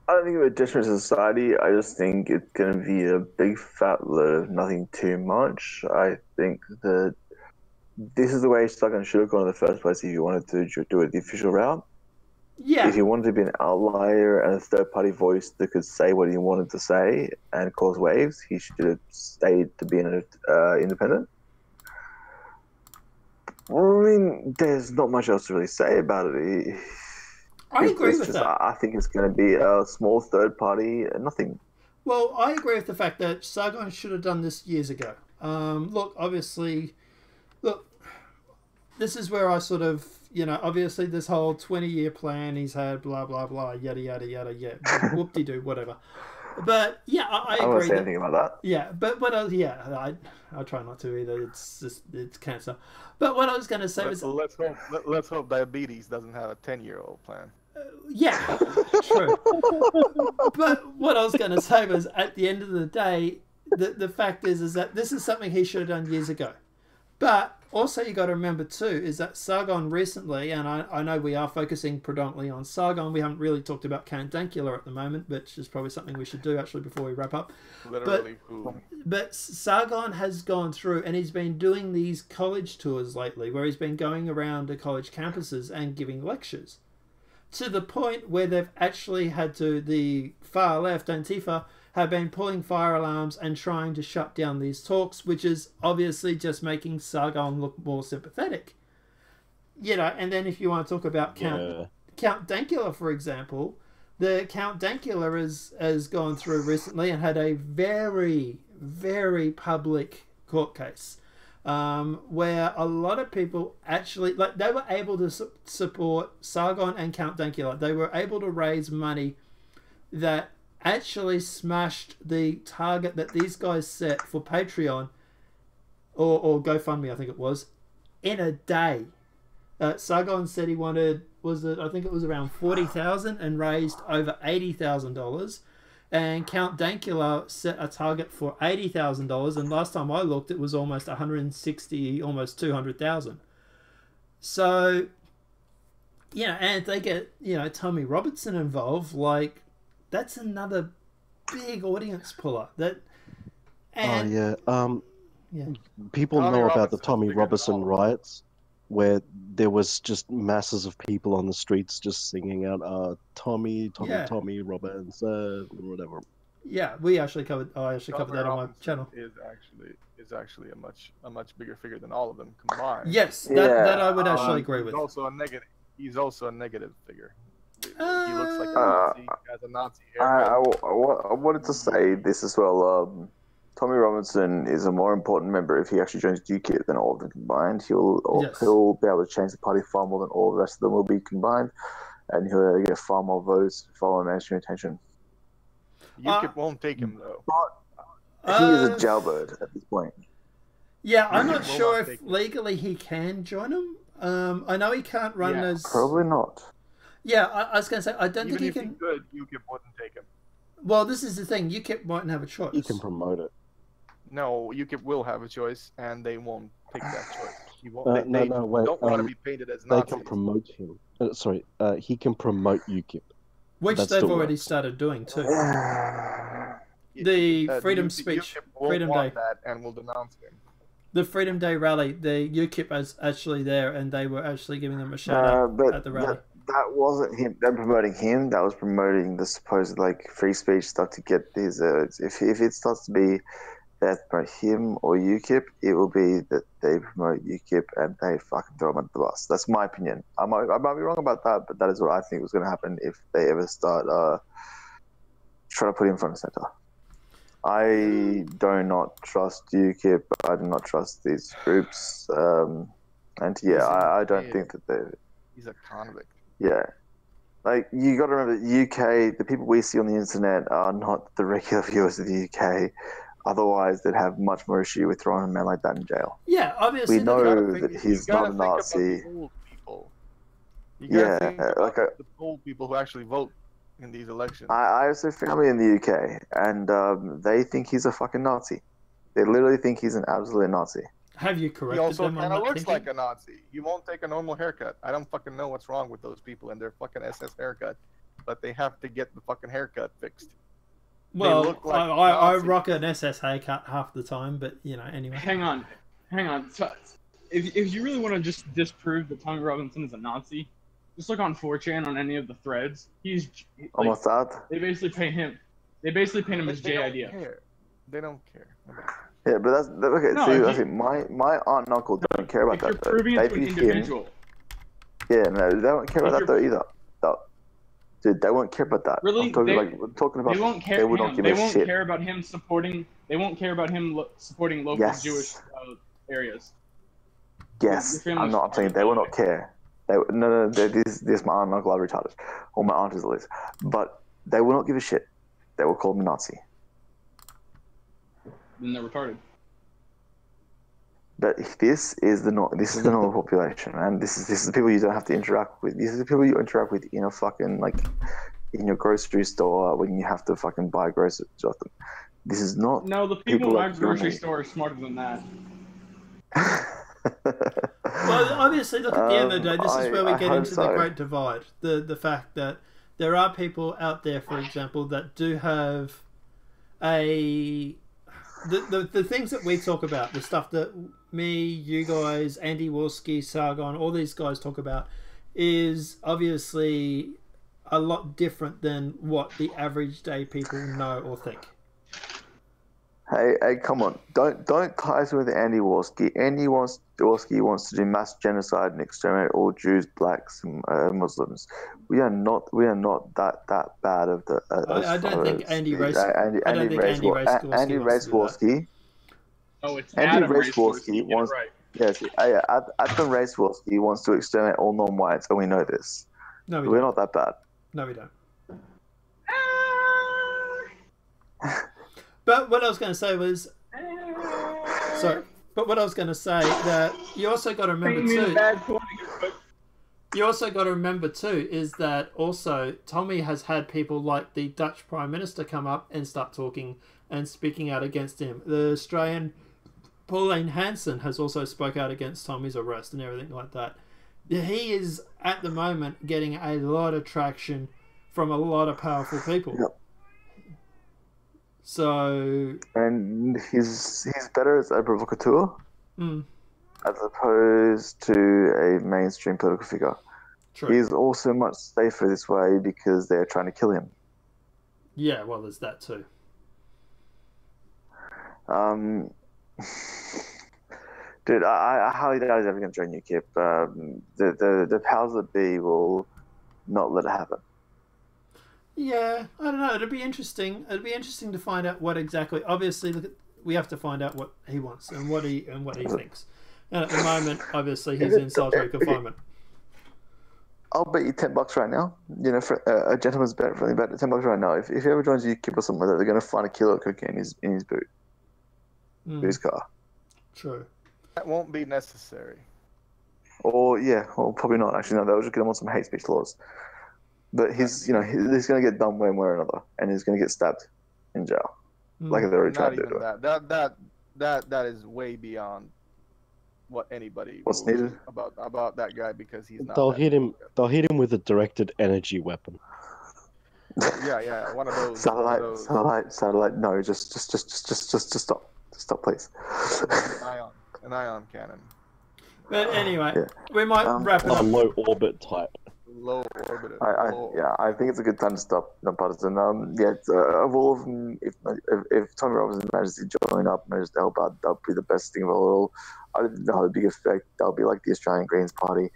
I don't think it's a detriment to society. I just think it's going to be a big fat load of nothing too much. I think that this is the way Sargon should have gone in the first place if you wanted to do it the official route. Yeah. If he wanted to be an outlier and a third-party voice that could say what he wanted to say and cause waves, he should have stayed to be an independent. I mean, there's not much else to really say about it. I agree with that. I think it's going to be a small third-party, nothing. Well, I agree with the fact that Sargon should have done this years ago. Look, this is where I sort of, obviously this whole 20-year plan he's had, blah, blah, blah, yada, yada, yada, yeah, whoop-de-doo, whatever. But, yeah, I agree. I won't say anything about that. Yeah, but I try not to either. It's cancer. But what I was going to say was... Let's hope diabetes doesn't have a 10-year-old plan. Yeah, true. But what I was going to say was, at the end of the day, the fact is that this is something he should have done years ago. But also you got to remember too is that Sargon recently, and I know we are focusing predominantly on Sargon. We haven't really talked about Count Dankula at the moment, which is probably something we should do actually before we wrap up. Literally, but Sargon has gone through, and he's been doing these college tours lately, where he's been going around to college campuses and giving lectures, to the point where they've actually had to, the far left, Antifa, have been pulling fire alarms and trying to shut down these talks, which is obviously just making Sargon look more sympathetic. And then if you want to talk about Count Dankula, for example, the Count Dankula has gone through recently and had a very, very public court case where a lot of people actually, they were able to support Sargon and Count Dankula. They were able to raise money that actually smashed the target that these guys set for Patreon or GoFundMe, I think it was, in a day. Sargon said he wanted, I think it was around 40,000 and raised over $80,000. And Count Dankula set a target for $80,000, and last time I looked, it was almost 160, almost 200,000. So, and if they get, Tommy Robertson involved, that's another big audience puller. People Tommy know about Robertson the Tommy Robertson riots, where there was just masses of people on the streets just singing out Tommy Robertson, whatever. Yeah, we actually covered. I actually covered that on my channel. Is actually a much bigger figure than all of them combined. Yes, that I would actually agree with. He's also a negative figure. He looks like a Nazi, has a Nazi haircut. I wanted to say this as well. Tommy Robinson is a more important member if he actually joins UKIP than all of them combined. He'll be able to change the party far more than all the rest of them will be combined, and he'll get far more votes, far more mainstream attention. UKIP won't take him though. But he is a jailbird at this point. Yeah, I'm not sure if legally he can join him. I know he can't run as... Probably not. Yeah, I was going to say, I don't think he can... Even if he could, UKIP wouldn't take him. Well, this is the thing. UKIP mightn't have a choice. You can promote it. No, UKIP will have a choice, and they won't pick that choice. He won't, wait. they don't want to be painted as Nazis. They can promote him. He can promote UKIP. Which they've already started doing, too. The freedom speech, UKIP won't Freedom want Day. that and will denounce him. the Freedom Day rally, the UKIP was actually there, and they were actually giving them a shout out but at the rally. that wasn't him. Them promoting him. That was promoting the supposed like free speech stuff to get these. If it starts to be that promote him or UKIP, it will be that they promote UKIP and they fucking throw him under the bus. That's my opinion. I might be wrong about that, but that is what I think was going to happen if they ever start trying to put him front and center. I do not trust UKIP. I do not trust these groups. And yeah, I don't think that they're... He's a convict. Yeah. Like, you got to remember, the UK, the people we see on the internet are not the regular viewers of the UK. Otherwise, they'd have much more issue with throwing a man like that in jail. Yeah, obviously. We know that he's not a Nazi. You gotta think about the old people who actually vote in these elections. I have some family in the UK, and they think he's a fucking Nazi. They literally think he's an absolute Nazi. Have you corrected He also them on kind of that looks thinking? like a Nazi. He won't take a normal haircut. I don't fucking know what's wrong with those people and their fucking SS haircut, but they have to get the fucking haircut fixed. Well, look like I Nazis. rock an SS haircut half the time, but you know, anyway. Hang on. So, if you really want to just disprove that Tommy Robinson is a Nazi, just look on 4chan on any of the threads. He's like, Almost that. they basically paint him. They basically paint him as They J don't idea. care. They don't care. Yeah, but that's okay. No, see, if that's you- it. My aunt and uncle don't care about If you're that. Though. proving They it to an view him. individual, Yeah, no, they don't care If about that though you're- either. No. Dude, they won't care about that. Really? I'm talking, They- we're talking about. they won't care. They would not give They a won't shit. care about him supporting. They won't care about him supporting local Yes. Jewish areas. Yes, Your I'm family's not. I'm saying they will not care. No. This my aunt and uncle are retarded, or my aunt is at least. But they will not give a shit. They will call him a Nazi. Then they're retarded. But this is the normal population, man. This is the people you don't have to interact with. These are the people you interact with in a fucking like in your grocery store when you have to fucking buy groceries off them. This is not. No, the people in my like grocery you. store are smarter than that. Well, obviously, look, at the end of the day, this is where we I get hope into the so. great divide. The fact that there are people out there, for example, that do have the things that we talk about, the stuff that me, you guys, Andy Wolski, Sargon, all these guys talk about, is obviously a lot different than what the average day people know or think. Hey, come on! Don't tie us with Andy Wolski. Wolski wants to do mass genocide and exterminate all Jews, blacks, and Muslims. We are not that bad of the. I don't think Andy Race. Andy Race Wolski. Oh, it's Andy Adam Race Raceworski. Wolski Get it wants. right. Yes, Adam Race Wolski wants to exterminate all non-whites, and we know this. No, we We're don't. not that bad. No, we don't. But what I was going to say was, sorry. But what I was going to say that you also got to remember too. You also got to remember too is that also Tommy has had people like the Dutch Prime Minister come up and start talking and speaking out against him. The Australian Pauline Hanson has also spoke out against Tommy's arrest and everything like that. He is at the moment getting a lot of traction from a lot of powerful people. Yep. So, And he's better as a provocateur mm, as opposed to a mainstream political figure. true. He's also much safer this way because they're trying to kill him. Yeah, well, there's that too. Dude, I highly doubt he's ever going to join UKIP. The powers that be will not let it happen. Yeah, I don't know. It'd be interesting. It'd be interesting to find out what exactly. Obviously, we have to find out what he wants and what he thinks. And at the moment, obviously, he's in solitary confinement. I'll bet you $10 right now. You know, for a gentleman's bet, friendly bet, $10 right now. If he ever joins UKIP or something like that, they're going to find a kilo of cocaine in his boot, his car. True. That won't be necessary. Or probably not. Actually, no, they'll just get him on some hate speech laws. But he's going to get done one way or another, and he's going to get stabbed in jail, like they're already Not trying to do. even that is way beyond what anybody What's will needed? about that guy because he's not. They'll that hit him. good. They'll hit him with a directed energy weapon. Yeah, one of those. one of those. Satellite. No, just stop. Just stop, please. Ion. An ion cannon. But anyway, Yeah. we might wrap it A up. low orbit type. Low orbit. I think it's a good time to stop Nonpartisan. Of all of them, if Tommy Robinson manages to join up, manages to help out, that'll be the best thing of all. I don't know how big effect that'll be, like the Australian Greens Party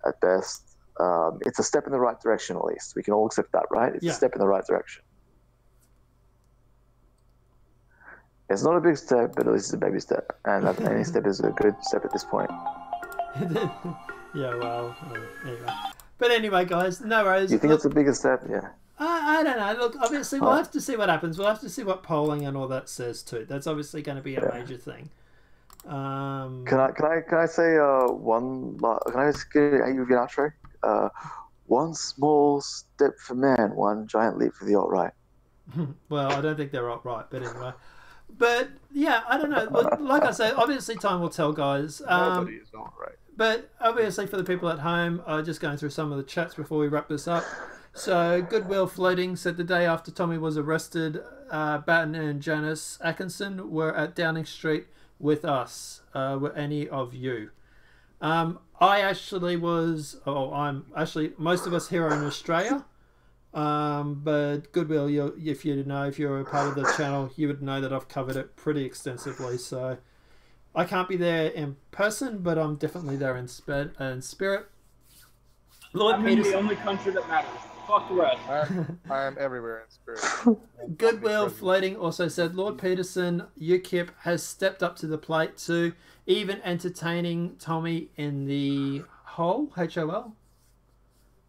at best. It's a step in the right direction, at least. We can all accept that, right? It's a step in the right direction. It's not a big step, but at least it's a baby step. And any step is a good step at this point. Yeah, well, anyway. But anyway, guys, no worries. You think it's a bigger step? Yeah. I don't know. Look, obviously, we'll have to see what happens. We'll have to see what polling and all that says too. That's obviously going to be a major thing. Can I say one? Can I just give you an outro? One small step for man, one giant leap for the alt-right. Well, I don't think they're alt-right, but anyway. But yeah, I don't know. Like I say, obviously time will tell, guys. Nobody is alt-right. But obviously for the people at home, just going through some of the chats before we wrap this up. So Goodwill Floating said the day after Tommy was arrested, Batten and Janice Atkinson were at Downing Street with us. Were any of you? I actually was. I'm actually, most of us here are in Australia. But Goodwill, if you're a part of the channel, you would know that I've covered it pretty extensively. So I can't be there in person, but I'm definitely there in spirit. Lord I'm in the only country that matters. Fuck the rest. I am everywhere in spirit. Goodwill Floating also said Lord Peterson, UKIP, has stepped up to the plate too, even entertaining Tommy in the hole, HOL.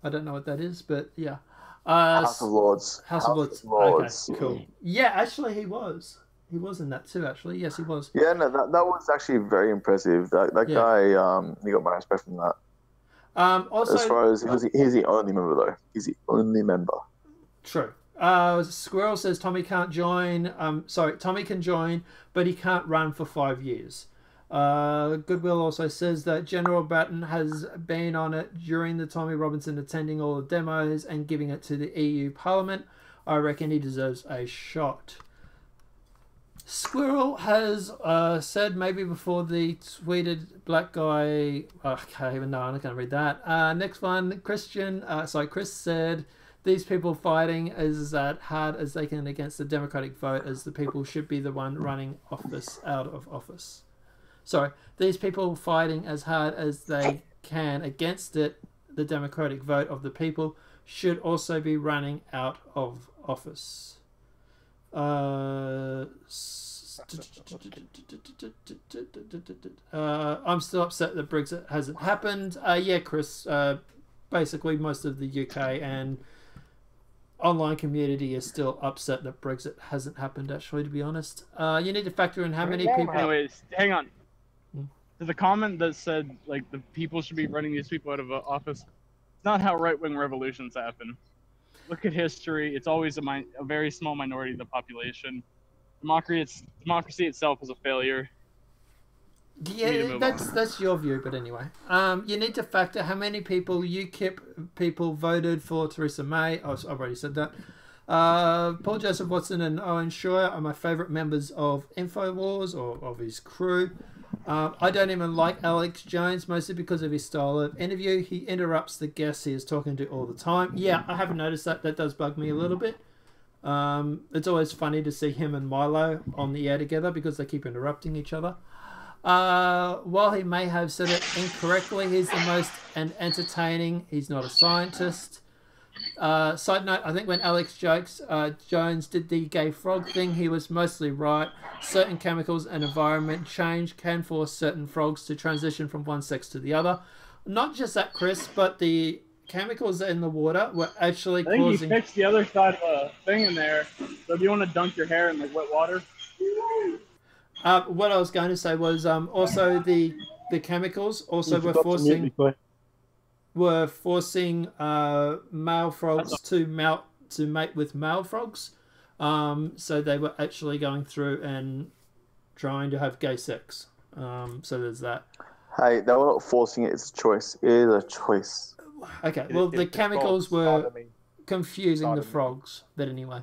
I don't know what that is, but yeah. House of Lords. House of Lords. Okay, cool. Yeah, actually he was. He was in that too, actually. Yes, he was. Yeah, no, that was actually very impressive. That guy, he got my respect from that. Also, as far as he's the only member though. He's the only member. True. Squirrel says Tommy can't join. Tommy can join, but he can't run for 5 years. Goodwill also says that General Batten has been on it during the Tommy Robinson attending all the demos and giving it to the EU Parliament. I reckon he deserves a shot. Squirrel has said maybe before the tweeted black guy. I can't even know. I'm not going to read that. Next one, Chris said these people fighting is as hard as they can against the democratic vote, as the people should be the one running office out of office. Sorry, these people fighting as hard as they can against it, the democratic vote of the people, should also be running out of office. I'm still upset that Brexit hasn't happened. Yeah, Chris, basically most of the UK and online community is still upset that Brexit hasn't happened, actually, to be honest. You need to factor in how many people... Anyways, hang on. There's a comment that said, like, the people should be running these people out of office. It's not how right-wing revolutions happen. Look at history. It's always a very small minority of the population. Democracy itself is a failure. Yeah, that's your view, but anyway. You need to factor how many people UKIP people voted for Theresa May. I've already said that. Paul Joseph Watson and Owen Scheuer are my favourite members of InfoWars, or of his crew. I don't even like Alex Jones, mostly because of his style of interview. He interrupts the guests he is talking to all the time. Yeah, I haven't noticed that. That does bug me a little bit. It's always funny to see him and Milo on the air together because they keep interrupting each other. While he may have said it incorrectly, he's the most entertaining. He's not a scientist. Side note, I think when Alex Jones did the gay frog thing, he was mostly right. Certain chemicals and environment change can force certain frogs to transition from one sex to the other. Not just that, Chris, but the chemicals in the water were actually causing... I think he fixed the other side of a thing in there. So if you want to dunk your hair in like wet water... what I was going to say was also the chemicals also were forcing male frogs to mate with male frogs. So they were actually going through and trying to have gay sex. So there's that. Hey, they were not forcing it. It's a choice. It is a choice. Okay, well, the chemicals were confusing the frogs. But anyway.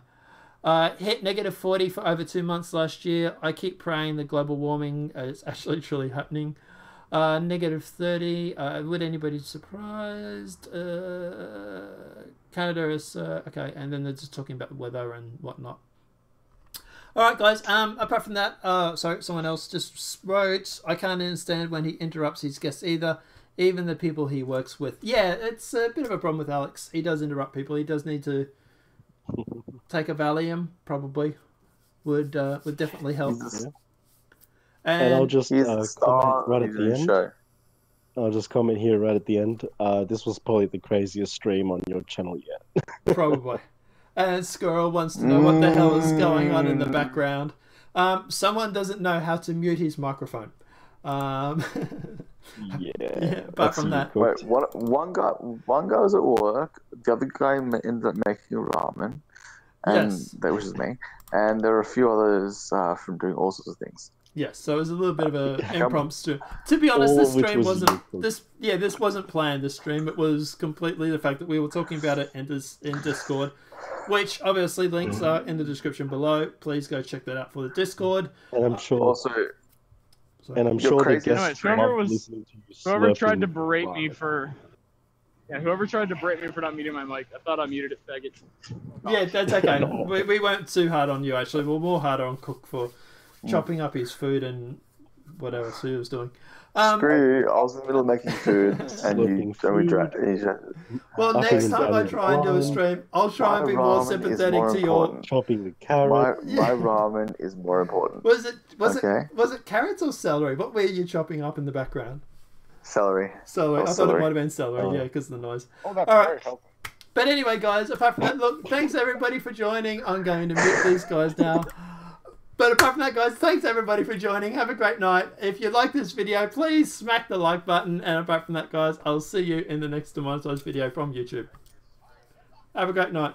Hit -40 for over 2 months last year. I keep praying the global warming is actually truly happening. -30. Would anybody be surprised? Canada is okay, and then they're just talking about the weather and whatnot. All right, guys. Apart from that, sorry, someone else just wrote, I can't understand when he interrupts his guests either, even the people he works with. Yeah, it's a bit of a problem with Alex. He does interrupt people. He does need to take a Valium, probably. Would definitely help. And I'll just comment right at the end. Show. I'll just comment here right at the end. This was probably the craziest stream on your channel yet. Probably. And Squirrel wants to know what the hell is going on in the background. Someone doesn't know how to mute his microphone. Yeah. Apart from that, wait, one guy was at work. The other guy ended up making ramen, and which is me. And there were a few others from doing all sorts of things. yes. So it was a little bit of an impromptu. To be honest, this stream wasn't this wasn't planned. This stream, it was completely the fact that we were talking about it in Discord, which obviously links are in the description below. Please go check that out for the Discord. And I'm sure Also, and I'm sure the guests whoever love was- listening to you Whoever tried to slurping berate me ramen. for... Yeah, whoever tried to berate me for not muting my mic, I thought I muted it, faggot. Yeah, that's okay. We weren't too hard on you, actually. We were more harder on Cook for chopping up his food and whatever else he was doing. screw you. I was in the middle of making food, and we dragged. Well, Up next and time I down try and do a ramen. stream, I'll try and be My more ramen is sympathetic more to your... important. Chopping the carrot. My ramen is more important. Was Okay. it carrots or celery? What were you chopping up in the background? Celery. Celery. Oh, I thought it celery. might have been celery, Oh. yeah, because of the noise. Oh, that's All right. very helpful. But anyway, guys, apart from that, look, thanks everybody for joining. I'm going to mute these guys now. But apart from that, guys, thanks everybody for joining. Have a great night. If you like this video, please smack the like button. And apart from that, guys, I'll see you in the next demonetized video from YouTube. Have a great night.